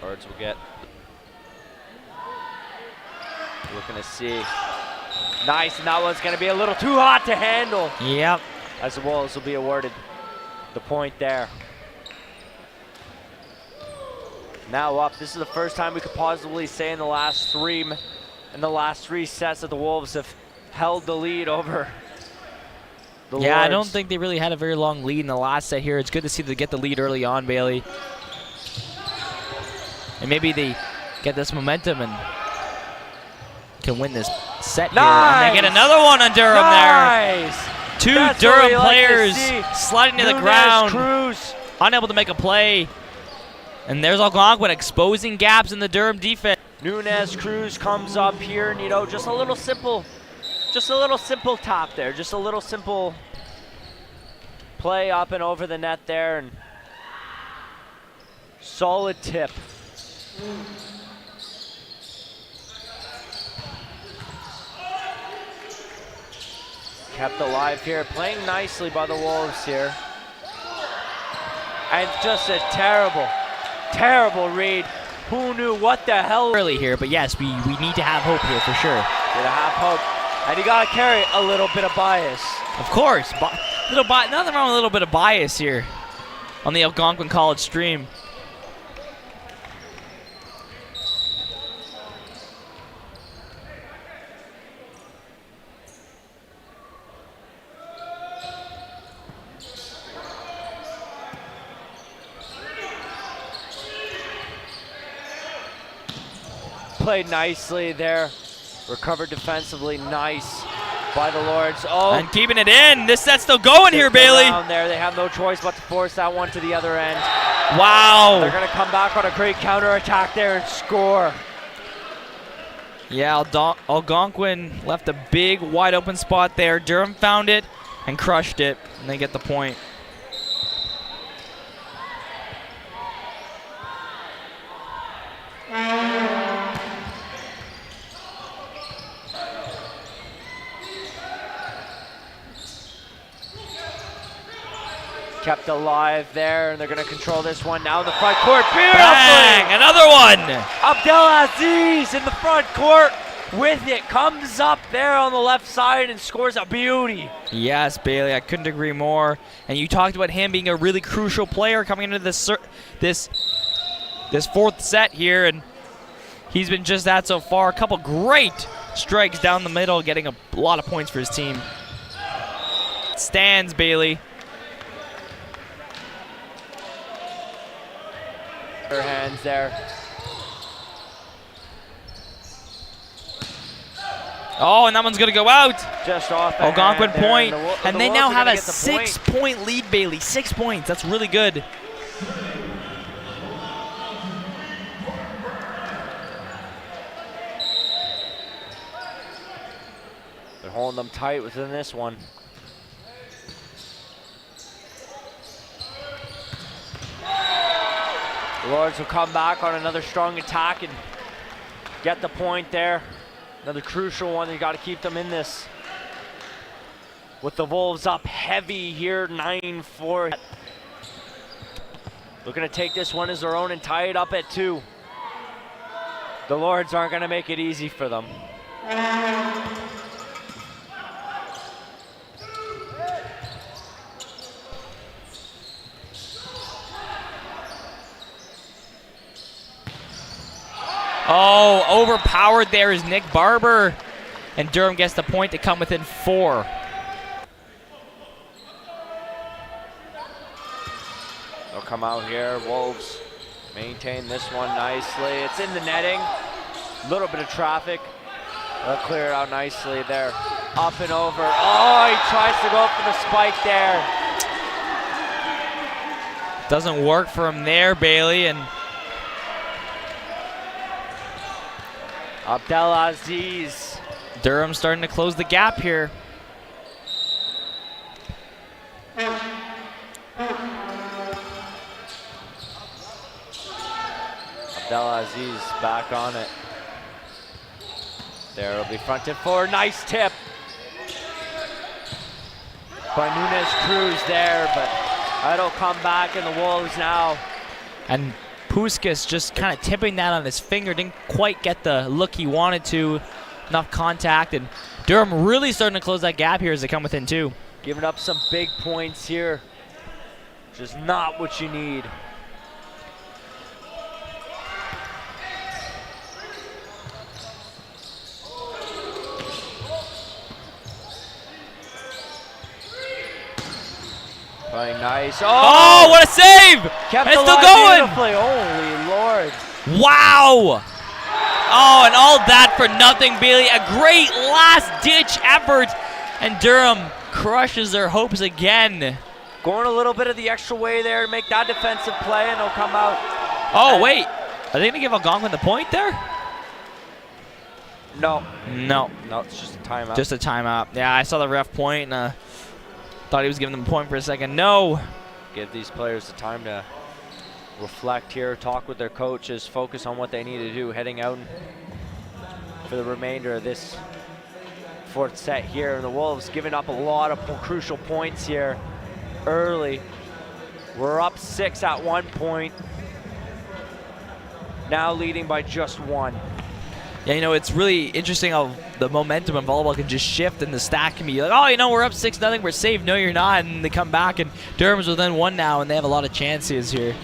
Speaker 1: Lords will get. Looking to see. Nice, and that one's going to be a little too hot to handle.
Speaker 2: Yep.
Speaker 1: As the Wolves will be awarded the point there. Now up. This is the first time we could possibly say in the last three sets that the Wolves have held the lead over the Lords.
Speaker 2: I don't think they really had a very long lead in the last set here. It's good to see them get the lead early on, Bailey. And maybe they get this momentum and can win this set here. And they get another one on Durham there. Two Durham players sliding to the ground, unable to make a play. And there's Algonquin exposing gaps in the Durham defense.
Speaker 1: Nunez Cruz comes up here, and just a little simple tap there, just a little simple play up and over the net there, and solid tip. Kept alive here, playing nicely by the Wolves here. And just a terrible read. Who knew what the hell?
Speaker 2: Early here, but yes, we need to have hope here for sure.
Speaker 1: Gotta have hope. And you gotta carry a little bit of bias.
Speaker 2: Of course. Nothing wrong with a little bit of bias here on the Algonquin College stream.
Speaker 1: Played nicely there. Recovered defensively, nice by the Lords. Oh,
Speaker 2: and keeping it in. This set's still going here, Bailey.
Speaker 1: There, they have no choice but to force that one to the other end.
Speaker 2: Wow.
Speaker 1: They're gonna come back on a great counterattack there and score.
Speaker 2: Yeah, Algonquin left a big wide open spot there. Durham found it and crushed it, and they get the point.
Speaker 1: Kept alive there, and they're going to control this one now in the front court. Beautifully!
Speaker 2: Bang! Another one!
Speaker 1: Abdelaziz in the front court with it. Comes up there on the left side and scores a beauty.
Speaker 2: Yes, Bailey, I couldn't agree more. And you talked about him being a really crucial player coming into this fourth set here, and he's been just that so far. A couple great strikes down the middle, getting a lot of points for his team. Stands, Bailey.
Speaker 1: Her hands there.
Speaker 2: Oh, and that one's gonna go out.
Speaker 1: Just off the
Speaker 2: Algonquin point, and they now have a
Speaker 1: 6-point
Speaker 2: lead, Bailey. 6 points. That's really good.
Speaker 1: They're holding them tight within this one. Lords will come back on another strong attack and get the point there. Another crucial one. You got to keep them in this. With the Wolves up heavy here, 9-4. Looking to take this one as their own and tie it up at 2. The Lords aren't going to make it easy for them.
Speaker 2: Oh, overpowered there is Nick Barber. And Durham gets the point to come within 4.
Speaker 1: They'll come out here. Wolves maintain this one nicely. It's in the netting. A little bit of traffic. They'll clear it out nicely there. Up and over. Oh, he tries to go for the spike there.
Speaker 2: Doesn't work for him there, Bailey. And
Speaker 1: Abdelaziz.
Speaker 2: Durham starting to close the gap here.
Speaker 1: Abdelaziz back on it. There it'll be fronted forward. Nice tip by Nunez Cruz there, but that'll come back in the Wolves now.
Speaker 2: And Puskas just kind of tipping that on his finger. Didn't quite get the look he wanted to. Enough contact. And Durham really starting to close that gap here as they come within 2.
Speaker 1: Giving up some big points here. Just not what you need. Playing nice.
Speaker 2: Oh, what a save!
Speaker 1: Kept
Speaker 2: and it's still
Speaker 1: alive
Speaker 2: going!
Speaker 1: beautifully. Holy Lord.
Speaker 2: Wow! Oh, and all that for nothing, Bailey. A great last-ditch effort. And Durham crushes their hopes again.
Speaker 1: Going a little bit of the extra way there to make that defensive play, and they'll come out.
Speaker 2: Oh, wait. Are they going to give Algonquin the point there?
Speaker 1: No.
Speaker 2: No.
Speaker 1: No, it's just a timeout.
Speaker 2: Just a timeout. Yeah, I saw the ref point and thought he was giving them a point for a second. No.
Speaker 1: Give these players the time to reflect here, talk with their coaches, focus on what they need to do heading out for the remainder of this 4th set here. And the Wolves giving up a lot of crucial points here early. We're up 6 at one point. Now leading by just 1.
Speaker 2: Yeah, you know, it's really interesting how the momentum of volleyball can just shift and the stack can be like, oh, you know, we're up 6-0, we're safe. No, you're not. And they come back and Durham's within 1 now and they have a lot of chances here.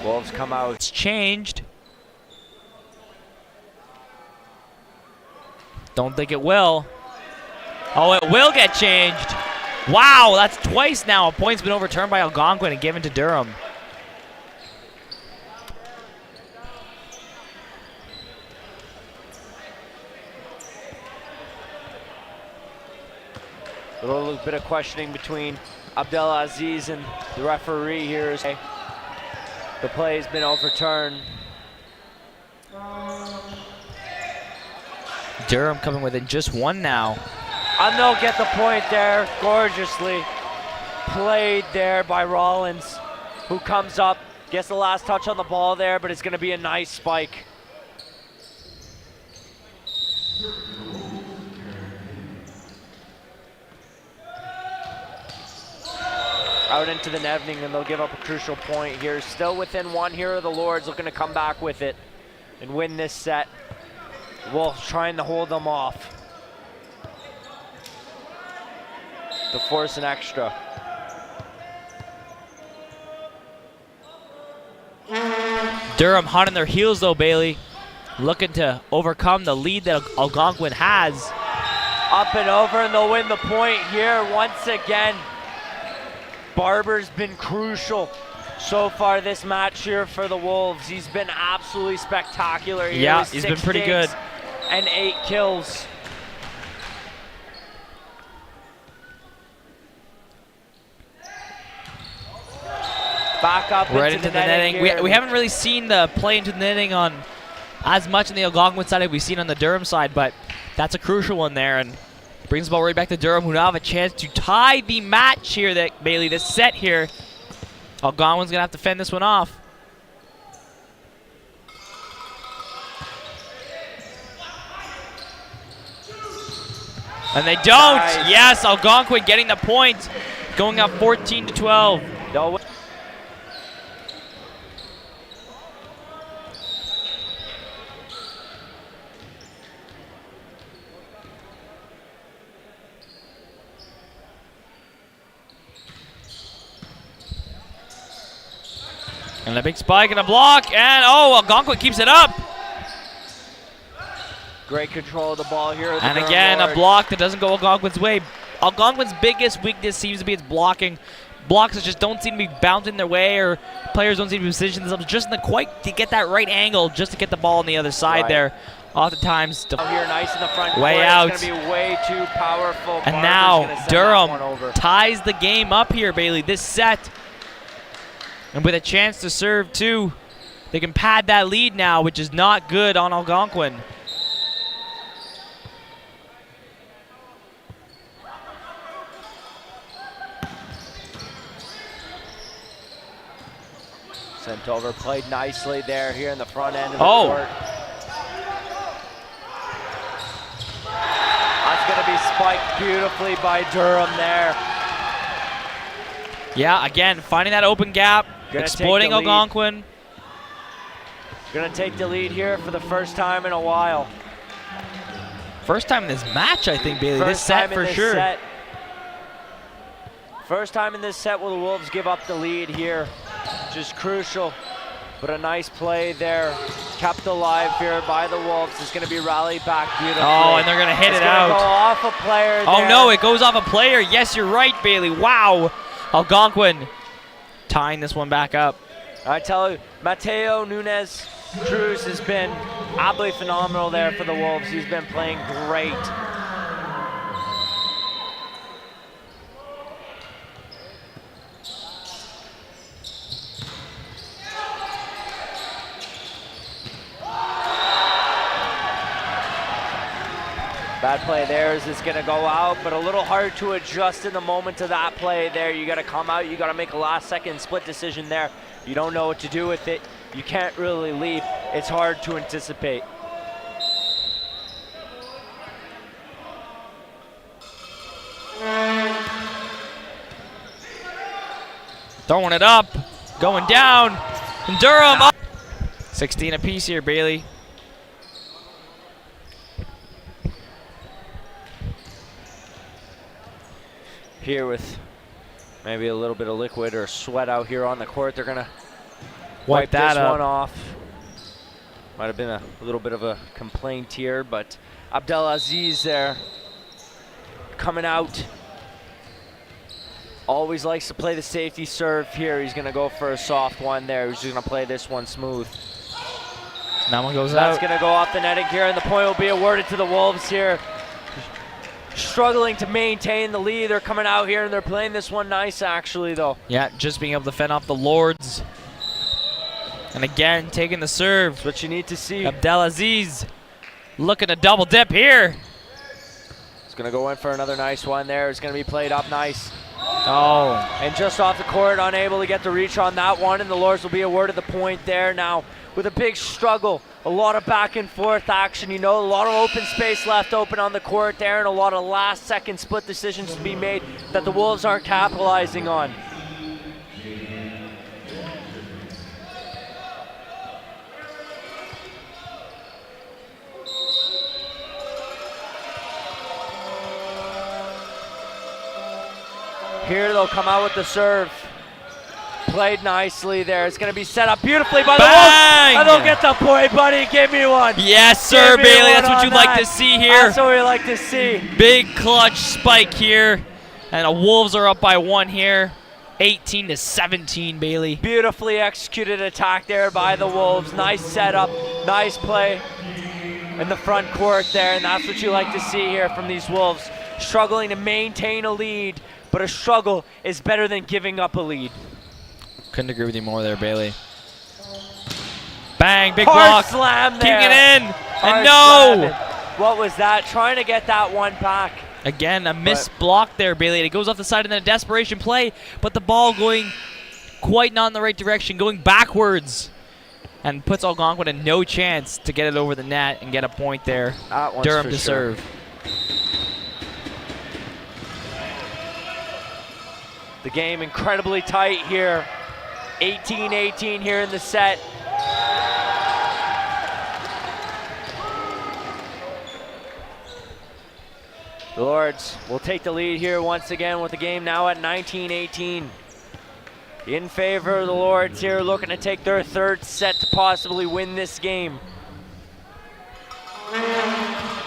Speaker 1: Wolves come out.
Speaker 2: It's changed. Don't think it will. Oh, it will get changed. Wow, that's twice now. A point's been overturned by Algonquin and given to Durham.
Speaker 1: A little bit of questioning between Abdelaziz and the referee here. The play has been overturned.
Speaker 2: Durham coming within just 1 now.
Speaker 1: And they'll get the point there. Gorgeously played there by Rollins, who comes up, gets the last touch on the ball there, but it's going to be a nice spike. Out into the netting, and they'll give up a crucial point here. Still within 1 here are the Lords, looking to come back with it and win this set. Wolves trying to hold them off to force an extra.
Speaker 2: Durham hot on their heels though, Bailey. Looking to overcome the lead that Algonquin has.
Speaker 1: Up and over, and they'll win the point here once again. Barber's been crucial so far this match here for the Wolves. He's been absolutely spectacular here.
Speaker 2: Yeah, he's been pretty good.
Speaker 1: And 8 kills. Back up
Speaker 2: right
Speaker 1: into the netting.
Speaker 2: We haven't really seen the play into the netting on as much on the Algonquin side as we've seen on the Durham side, but that's a crucial one there, and brings the ball right back to Durham, who now have a chance to tie the match here, Bailey, this set here. Algonquin's going to have to fend this one off. And they don't.
Speaker 1: Nice.
Speaker 2: Yes, Algonquin getting the point, going up 14-12.
Speaker 1: No.
Speaker 2: And a big spike and a block, and oh, Algonquin keeps it up.
Speaker 1: Great control of the ball here.
Speaker 2: And again, a block that doesn't go Algonquin's way. Algonquin's biggest weakness seems to be its blocking. Blocks that just don't seem to be bouncing their way, or players don't seem to position themselves just to get that right angle, just to get the ball on the other side there. Oftentimes,
Speaker 1: here nice in the front
Speaker 2: way
Speaker 1: court.
Speaker 2: out.
Speaker 1: It's going to be way too powerful.
Speaker 2: And
Speaker 1: Barber's
Speaker 2: now Durham
Speaker 1: over.
Speaker 2: ties the game up here, Bailey. This set, and with a chance to serve too, they can pad that lead now, which is not good on Algonquin.
Speaker 1: Sent over, played nicely there here in the front end of the court. That's going to be spiked beautifully by Durham there.
Speaker 2: Yeah, again, finding that open gap, exploiting Algonquin.
Speaker 1: Going to take the lead here for the first time in a while.
Speaker 2: First time in this match, I think, Bailey. This set for sure.
Speaker 1: First time in this set will the Wolves give up the lead here. Just crucial, but a nice play there. Kept alive here by the Wolves. It's going to be rallied back beautifully.
Speaker 2: Oh, and they're going to hit it out.
Speaker 1: Go off a player there.
Speaker 2: Oh no, it goes off a player. Yes, you're right, Bailey. Wow. Algonquin tying this one back up.
Speaker 1: I tell you, Mateo Nunez Cruz has been absolutely phenomenal there for the Wolves. He's been playing great. Bad play there as it's going to go out, but a little hard to adjust in the moment to that play there. You got to come out, you got to make a last second split decision there. You don't know what to do with it. You can't really leap. It's hard to anticipate.
Speaker 2: Throwing it up, going down, and Durham up. 16 apiece here, Bailey.
Speaker 1: Here with maybe a little bit of liquid or sweat out here on the court. They're gonna wipe this one off. Might have been a little bit of a complaint here, but Abdelaziz there coming out. Always likes to play the safety serve here. He's gonna go for a soft one there. He's just gonna play this one smooth.
Speaker 2: That one goes
Speaker 1: That's
Speaker 2: out.
Speaker 1: gonna go off the netting here, and the point will be awarded to the Wolves here. Struggling to maintain the lead. They're coming out here and they're playing this one nice actually though.
Speaker 2: Yeah, just being able to fend off the Lords. And again, taking the serve.
Speaker 1: That's what you need to see.
Speaker 2: Abdelaziz looking to double dip here.
Speaker 1: It's gonna go in for another nice one there. It's gonna be played up nice.
Speaker 2: Oh.
Speaker 1: And just off the court, unable to get the reach on that one, and the Lords will be awarded the point there now. With a big struggle, a lot of back and forth action, you know, a lot of open space left open on the court there, and a lot of last second split decisions to be made that the Wolves aren't capitalizing on. Here they'll come out with the serve. Played nicely there. It's going to be set up beautifully by the Wolves. And they'll get the point, buddy. Give me one.
Speaker 2: Yes, sir, Bailey. That's what you'd like to see here.
Speaker 1: That's what we like to see.
Speaker 2: Big clutch spike here. And the Wolves are up by one here. 18-17, Bailey.
Speaker 1: Beautifully executed attack there by the Wolves. Nice setup. Nice play in the front court there. And that's what you like to see here from these Wolves. Struggling to maintain a lead. But a struggle is better than giving up a lead.
Speaker 2: Couldn't agree with you more there, Bailey. Bang, big
Speaker 1: Hard
Speaker 2: block.
Speaker 1: slam there.
Speaker 2: Keeping it in.
Speaker 1: Hard
Speaker 2: And no!
Speaker 1: slamming. What was that? Trying to get that one back.
Speaker 2: Again, a missed block there, Bailey. It goes off the side and then a desperation play, but the ball going quite not in the right direction, going backwards, and puts Algonquin in no chance to get it over the net and get a point there. Durham to serve.
Speaker 1: The game incredibly tight here. 18-18 here in the set. The Lords will take the lead here once again with the game now at 19-18. In favor of the Lords here, looking to take their third set to possibly win this game.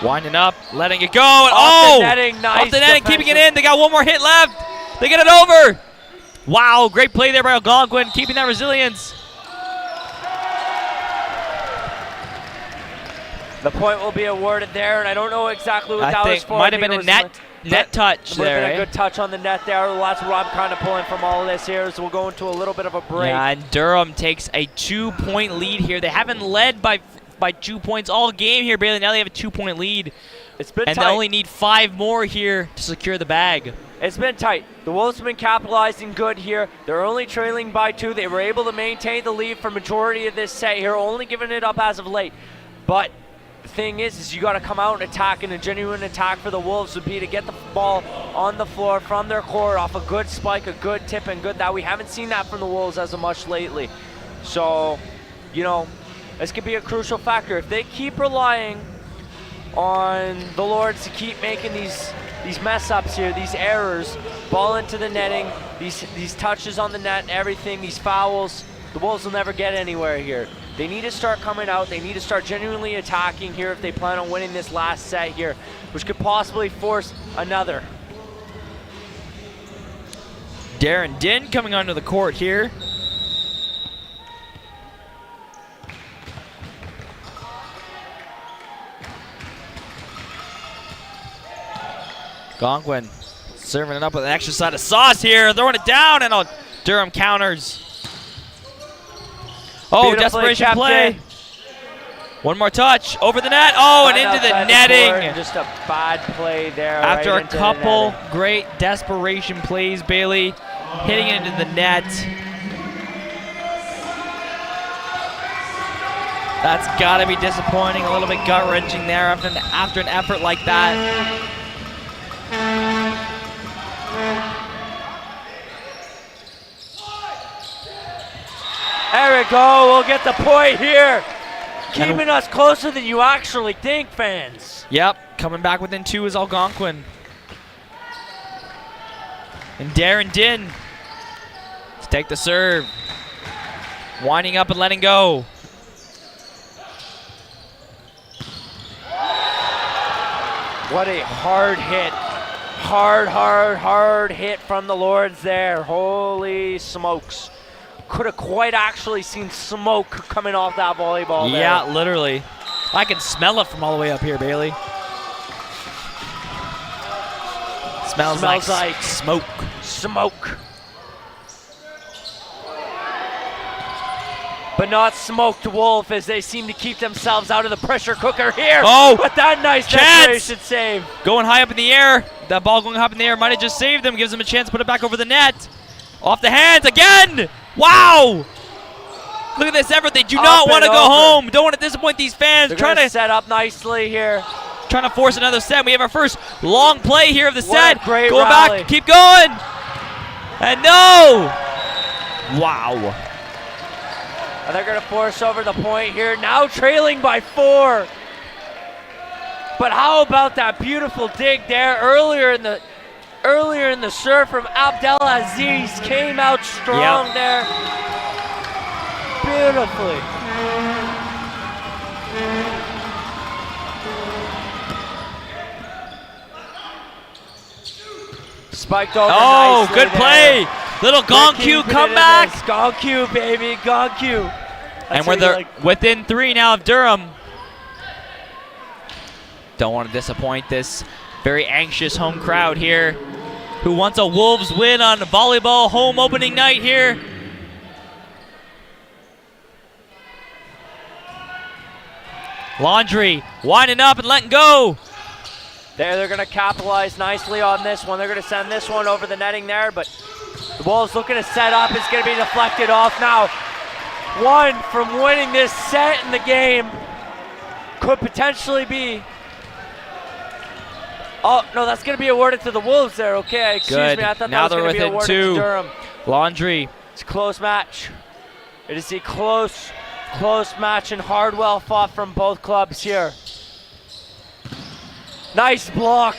Speaker 2: Winding up, letting it go. And
Speaker 1: Off the netting, nice
Speaker 2: off the netting, keeping it
Speaker 1: defensive.
Speaker 2: in. They got one more hit left. They get it over. Wow, great play there by Algonquin, keeping that resilience.
Speaker 1: The point will be awarded there, and I don't know exactly what that was for.
Speaker 2: Might have been a net touch there.
Speaker 1: Been a good touch on the net there. That's what I'm kind of pulling from all of this here, so we'll go into a little bit of a break.
Speaker 2: Yeah, and Durham takes a 2-point lead here. They haven't led by 2 points all game here, Bailey. Now they have a 2-point lead.
Speaker 1: It's been
Speaker 2: and
Speaker 1: tight.
Speaker 2: They only need 5 more here to secure the bag.
Speaker 1: It's been tight. The Wolves have been capitalizing good here. They're only trailing by 2. They were able to maintain the lead for majority of this set here, only giving it up as of late. But the thing is you got to come out and attack, and a genuine attack for the Wolves would be to get the ball on the floor from their court off a good spike, a good tip, and good that. We haven't seen that from the Wolves as much lately. So, you know, this could be a crucial factor. If they keep relying on the Lords to keep making these mess ups here, these errors, ball into the netting, these touches on the net and everything, these fouls, the Wolves will never get anywhere here. They need to start coming out. They need to start genuinely attacking here if they plan on winning this last set here, which could possibly force another.
Speaker 2: Darren Din coming onto the court here. Algonquin serving it up with an extra side of sauce here, throwing it down, and Durham counters. Oh, desperation play. One more touch, over the net, and into the netting.
Speaker 1: Just a bad play there.
Speaker 2: After
Speaker 1: right
Speaker 2: a couple great desperation plays, Bailey hitting it into the net. That's got to be disappointing, a little bit gut-wrenching there after an effort like that.
Speaker 1: There we go, we'll get the point here. Keeping us closer than you actually think, fans.
Speaker 2: Yep, coming back within 2 is Algonquin. And Darren Din to take the serve. Winding up and letting go.
Speaker 1: What a hard hit. Hard hit from the Lords there. Holy smokes. Could have quite actually seen smoke coming off that volleyball there.
Speaker 2: Yeah, literally. I can smell it from all the way up here, Bailey. Smells like smoke.
Speaker 1: Smoke. But not smoked Wolf, as they seem to keep themselves out of the pressure cooker here.
Speaker 2: Oh,
Speaker 1: with that nice desperation save.
Speaker 2: Going high up in the air. That ball going up in the air might have just saved them. Gives them a chance to put it back over the net. Off the hands again. Wow. Look at this effort. They do not want to go home. Don't want to disappoint these fans.
Speaker 1: They're trying to set up nicely here.
Speaker 2: Trying to force another set. We have our first long play here of the set.
Speaker 1: Great
Speaker 2: going
Speaker 1: rally.
Speaker 2: Back. Keep going. And no. Wow.
Speaker 1: And they're going to force over the point here. Now trailing by 4. But how about that beautiful dig there earlier in the serve from Abdelaziz? Came out strong there. Beautifully. Spiked over nicely
Speaker 2: good play.
Speaker 1: there.
Speaker 2: Little Gonku comeback.
Speaker 1: Gonku, baby, Gonku.
Speaker 2: And we're within 3 now of Durham. Don't want to disappoint this very anxious home crowd here, who wants a Wolves win on volleyball home opening night here. Laundry winding up and letting go.
Speaker 1: They're going to capitalize nicely on this one. They're going to send this one over the netting there, but the Wolves looking to set up. It's going to be deflected off now. One from winning this set in the game could potentially be. Oh, no, that's going to be awarded to the Wolves there. Okay, excuse me. I thought
Speaker 2: now
Speaker 1: that was going to be awarded to Durham.
Speaker 2: Laundry.
Speaker 1: It's a close match. It is a close match and hard, well fought from both clubs here. Nice block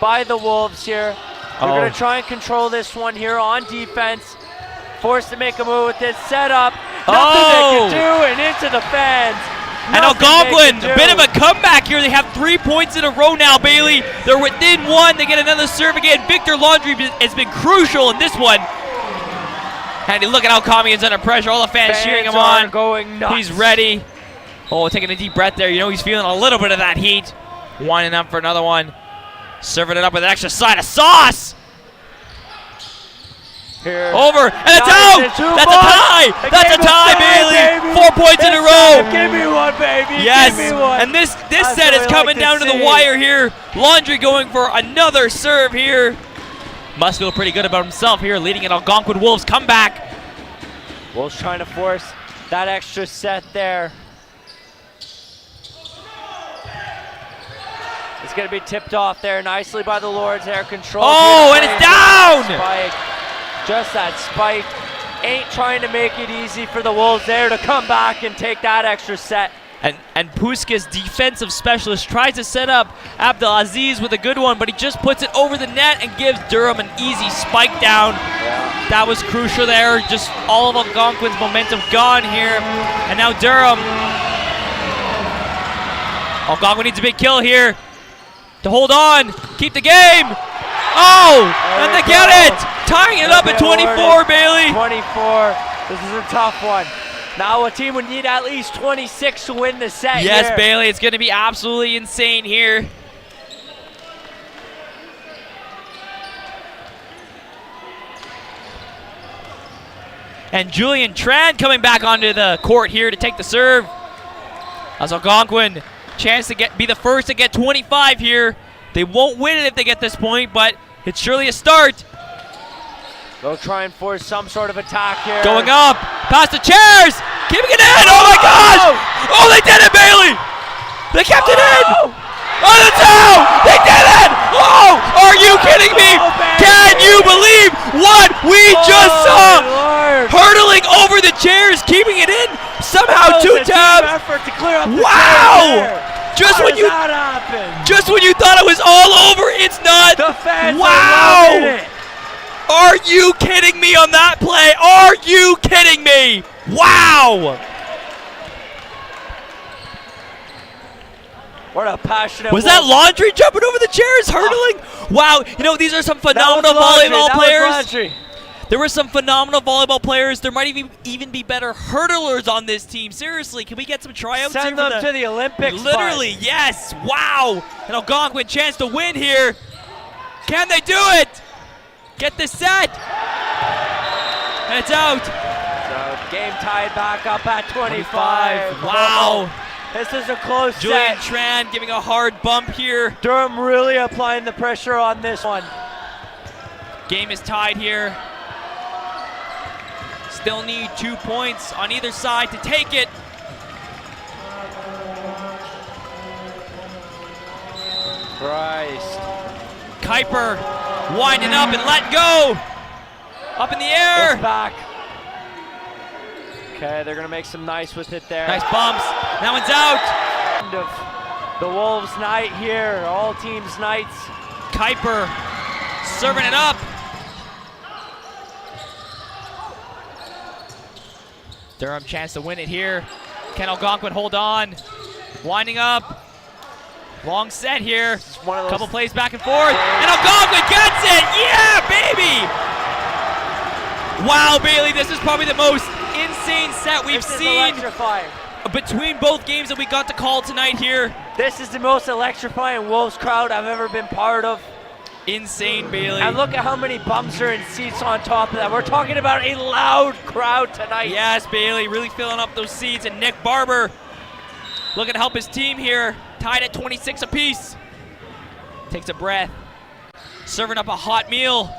Speaker 1: by the Wolves here. They're going to try and control this one here on defense. Forced to make a move with this setup. Nothing they can do, and into the fans.
Speaker 2: And Algonquin, a bit of a comeback here. They have 3 points in a row now, Bailey. They're within one. They get another serve again. Victor Laundry has been crucial in this one. And look at how calm he is under pressure. All the fans cheering him on.
Speaker 1: Going nuts.
Speaker 2: He's ready. Oh, taking a deep breath there. You know he's feeling a little bit of that heat. Winding up for another one. Serving it up with an extra side of sauce.
Speaker 1: Here.
Speaker 2: Over, and it's out! That's a tie! That's a tie, Bailey! 4 points in a row!
Speaker 1: Give me one, baby!
Speaker 2: Yes,
Speaker 1: Give me one.
Speaker 2: And this set is coming down to the wire here. Laundry going for another serve here. Must feel pretty good about himself here, leading an Algonquin Wolves comeback.
Speaker 1: Wolves trying to force that extra set there. It's going to be tipped off there nicely by the Lords there. Control.
Speaker 2: Oh, and it's down!
Speaker 1: Spike. Just that spike. Ain't trying to make it easy for the Wolves there to come back and take that extra set.
Speaker 2: And Puska's defensive specialist tries to set up Abdelaziz with a good one, but he just puts it over the net and gives Durham an easy spike down.
Speaker 1: Yeah.
Speaker 2: That was crucial there. Just all of Algonquin's momentum gone here. And now Durham. Algonquin needs a big kill here to hold on, keep the game. Oh, and they get it. Tying it up at 24, Bailey.
Speaker 1: 24. This is a tough one. Now a team would need at least 26 to win the set.
Speaker 2: Yes,
Speaker 1: here.
Speaker 2: Bailey, it's going to be absolutely insane here. And Julian Tran coming back onto the court here to take the serve. As Algonquin, chance to be the first to get 25 here. They won't win it if they get this point, but it's surely a start.
Speaker 1: They'll try and force some sort of attack here.
Speaker 2: Going up, past the chairs, keeping it in. Oh my gosh! Oh, they did it, Bailey! They kept it in. Oh, the two! They did it! Oh, are you kidding me? Can you believe what we just saw?
Speaker 1: Lord.
Speaker 2: Hurdling over the chairs, keeping it in. Somehow two tabs.
Speaker 1: Effort to clear up the
Speaker 2: Wow! Just
Speaker 1: How
Speaker 2: when
Speaker 1: does
Speaker 2: you
Speaker 1: that happen?
Speaker 2: just when you thought it was all over, it's not.
Speaker 1: The fans
Speaker 2: Wow!
Speaker 1: are loving it.
Speaker 2: Are you kidding me on that play? Are you kidding me? Wow!
Speaker 1: What a passionate
Speaker 2: Was that Laundry jumping over the chairs, hurtling? Wow, you know, these are some phenomenal volleyball players. There were some phenomenal volleyball players. There might even be better hurdlers on this team. Seriously, can we get some tryouts
Speaker 1: Send
Speaker 2: here
Speaker 1: them to the Olympics.
Speaker 2: Literally, yes. Wow. And Algonquin chance to win here. Can they do it? Get this set. And it's out.
Speaker 1: So game tied back up at 25.
Speaker 2: Wow.
Speaker 1: This is a close
Speaker 2: Julian
Speaker 1: set.
Speaker 2: Tran giving a hard bump here.
Speaker 1: Durham really applying the pressure on this one.
Speaker 2: Game is tied here. Still need 2 points on either side to take it.
Speaker 1: Christ.
Speaker 2: Kuiper winding up and letting go. Up in the air.
Speaker 1: It's back. Okay, they're going to make some nice with it there.
Speaker 2: Nice bumps. That one's out.
Speaker 1: End of the Wolves' night here. All teams' nights.
Speaker 2: Kuiper serving it up. Durham chance to win it here. Can Algonquin hold on? Winding up. Long set here. Couple plays back and forth. And Algonquin gets it! Yeah, baby! Wow, Bailey, this is probably the most insane set we've seen between both games that we got to call tonight here.
Speaker 1: This is the most electrifying Wolves crowd I've ever been part of.
Speaker 2: Insane, Bailey.
Speaker 1: And look at how many bumps are in seats on top of that. We're talking about a loud crowd tonight.
Speaker 2: Yes, Bailey, really filling up those seats. And Nick Barber looking to help his team here. Tied at 26 apiece. Takes a breath. Serving up a hot meal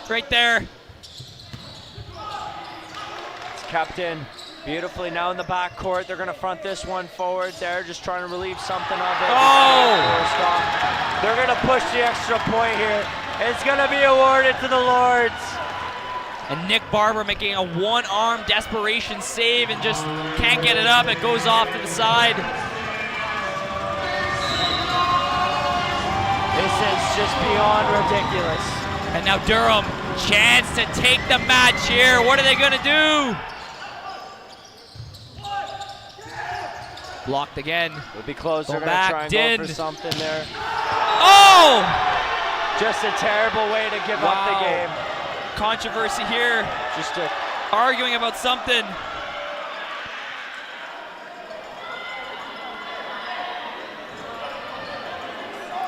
Speaker 2: right there.
Speaker 1: It's kept in beautifully now in the backcourt. They're going to front this one forward there, just trying to relieve something of it.
Speaker 2: Oh!
Speaker 1: They're going to push the extra point here. It's going to be awarded to the Lords.
Speaker 2: And Nick Barber making a one-arm desperation save and just can't get it up. It goes off to the side.
Speaker 1: This is just beyond ridiculous.
Speaker 2: And now Durham, chance to take the match here. What are they going to do? Blocked again.
Speaker 1: It'll be close.
Speaker 2: Go
Speaker 1: They're going to
Speaker 2: back,
Speaker 1: try and
Speaker 2: Din.
Speaker 1: go for something there.
Speaker 2: Oh!
Speaker 1: Just a terrible way to give up the game.
Speaker 2: Controversy here.
Speaker 1: Just a
Speaker 2: Arguing about something.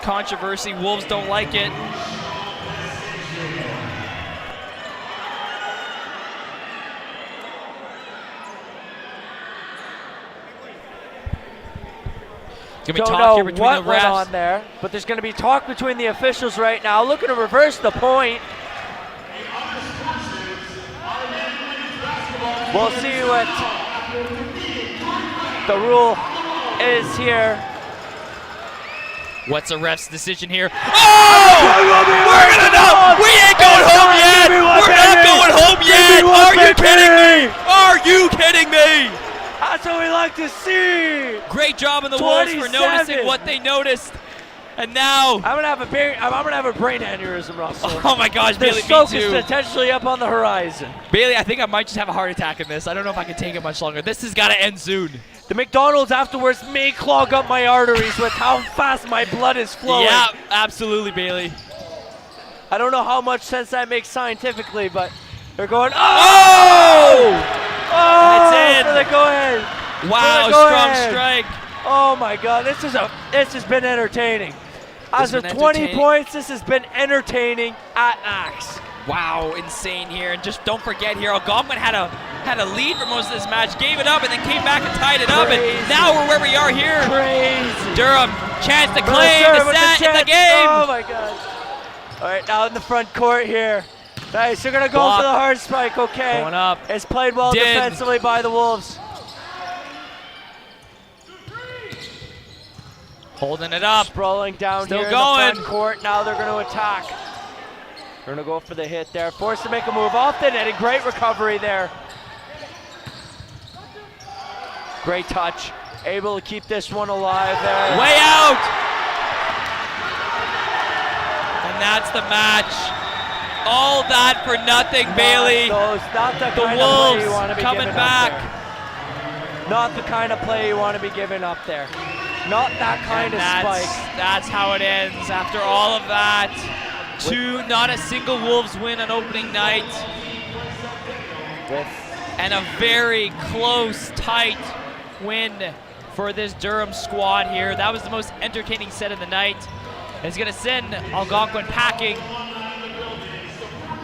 Speaker 2: Controversy. Wolves don't like it. Gonna be
Speaker 1: don't
Speaker 2: talk
Speaker 1: know
Speaker 2: here between
Speaker 1: what
Speaker 2: the
Speaker 1: went
Speaker 2: refs.
Speaker 1: on there, but there's going to be talk between the officials right now, looking to reverse the point. We'll see what the rule is here.
Speaker 2: What's the ref's decision here? Oh! We're gonna know! We ain't going home yet! We're not going home yet! Are you kidding me? Are you kidding me?
Speaker 1: That's what we like to see.
Speaker 2: Great job on the Wolves for
Speaker 1: 27.
Speaker 2: noticing what they noticed. And now,
Speaker 1: I'm gonna have a brain aneurysm, Russell.
Speaker 2: oh my gosh,
Speaker 1: The
Speaker 2: Bailey, me
Speaker 1: stroke is
Speaker 2: too.
Speaker 1: potentially up on the horizon.
Speaker 2: Bailey, I think I might just have a heart attack in this. I don't know if I can take it much longer. This has got to end soon.
Speaker 1: The McDonald's afterwards may clog up my arteries with how fast my blood is flowing.
Speaker 2: Yeah, absolutely, Bailey.
Speaker 1: I don't know how much sense that makes scientifically, but they're going, oh! Oh,
Speaker 2: And it's in.
Speaker 1: for the go-ahead.
Speaker 2: Wow,
Speaker 1: For the go
Speaker 2: strong
Speaker 1: ahead.
Speaker 2: strike.
Speaker 1: Oh my God, this has been entertaining. As
Speaker 2: This
Speaker 1: of
Speaker 2: has been
Speaker 1: 20
Speaker 2: entertaining.
Speaker 1: points, this has been entertaining at max.
Speaker 2: Wow, insane here. And just don't forget here, Algonquin had a lead for most of this match, gave it up, and then came back and tied it up.
Speaker 1: Crazy.
Speaker 2: And now we're where we are here.
Speaker 1: Crazy.
Speaker 2: Durham, chance to
Speaker 1: Brother
Speaker 2: claim
Speaker 1: Sir
Speaker 2: the
Speaker 1: with
Speaker 2: set in the
Speaker 1: chance.
Speaker 2: game.
Speaker 1: Oh my God. All right, now in the front court here. Nice, they're gonna go
Speaker 2: Block.
Speaker 1: for the hard spike, okay.
Speaker 2: Going up.
Speaker 1: It's played well
Speaker 2: Din.
Speaker 1: defensively by the Wolves.
Speaker 2: Holding it up.
Speaker 1: Sprawling down
Speaker 2: Still
Speaker 1: here
Speaker 2: going.
Speaker 1: in the front court. Now they're going to attack. They're going to go for the hit there. Forced to make a move off the net. A great recovery there. Great touch. Able to keep this one alive there.
Speaker 2: Way out. And that's the match. All that for nothing, Bailey.
Speaker 1: Not the
Speaker 2: The
Speaker 1: kind of play you
Speaker 2: Wolves
Speaker 1: want to be
Speaker 2: coming
Speaker 1: giving
Speaker 2: back.
Speaker 1: up there. Not the kind of play you want to be giving up there. Not that kind of spike.
Speaker 2: That's how it ends. After all of that, not a single Wolves win on opening night. And a very close, tight win for this Durham squad here. That was the most entertaining set of the night. And it's going to send Algonquin packing.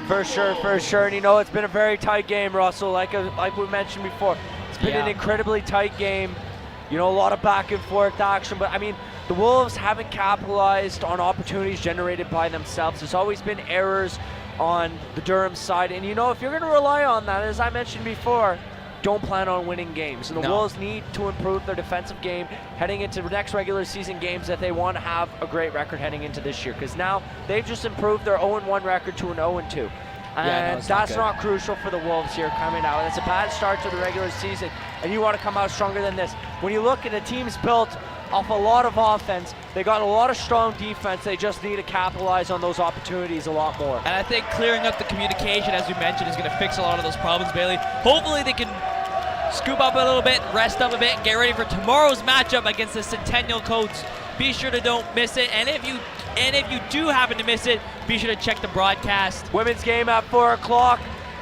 Speaker 1: For sure, for sure. And you know, it's been a very tight game, Russell, like we mentioned before. It's been an incredibly tight game. You know, a lot of back and forth action, but I mean, the Wolves haven't capitalized on opportunities generated by themselves. There's always been errors on the Durham side, and you know, if you're going to rely on that, as I mentioned before, don't plan on winning games. And the Wolves need to improve their defensive game heading into the next regular season games if they want to have a great record heading into this year, because now they've just improved their 0-1 record to an 0-2. And that's not crucial for the Wolves here coming out. It's a bad start to the regular season, and you want to come out stronger than this. When you look at the teams built off a lot of offense, they got a lot of strong defense. They just need to capitalize on those opportunities a lot more.
Speaker 2: And I think clearing up the communication, as we mentioned, is going to fix a lot of those problems, Bailey. Hopefully they can scoop up a little bit, rest up a bit, and get ready for tomorrow's matchup against the Centennial Coats. Be sure to don't miss it, and if you do happen to miss it, be sure to check the broadcast.
Speaker 1: Women's game at 4 o'clock,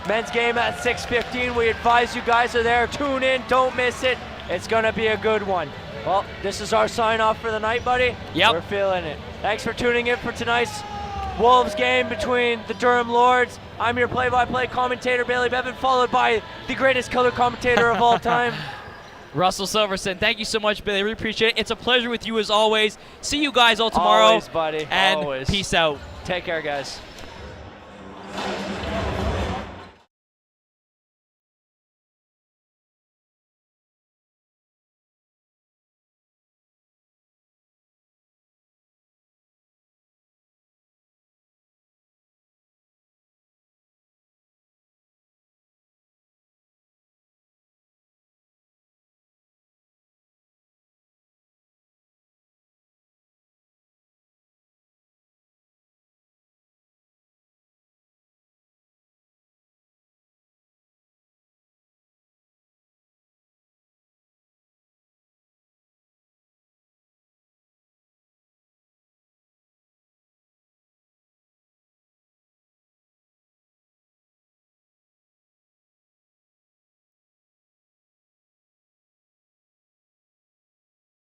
Speaker 1: men's game at 6:15. We advise you guys are there. Tune in, don't miss it. It's gonna be a good one. Well, this is our sign off for the night, buddy.
Speaker 2: Yep.
Speaker 1: We're feeling it. Thanks for tuning in for tonight's Wolves game between the Durham Lords. I'm your play-by-play commentator, Bailey Bevan, followed by the greatest color commentator of all time,
Speaker 2: Russell Silverson, thank you so much, Billy. I really appreciate it. It's a pleasure with you as always. See you guys all tomorrow.
Speaker 1: Always, buddy.
Speaker 2: And
Speaker 1: Always.
Speaker 2: peace out.
Speaker 1: Take care, guys.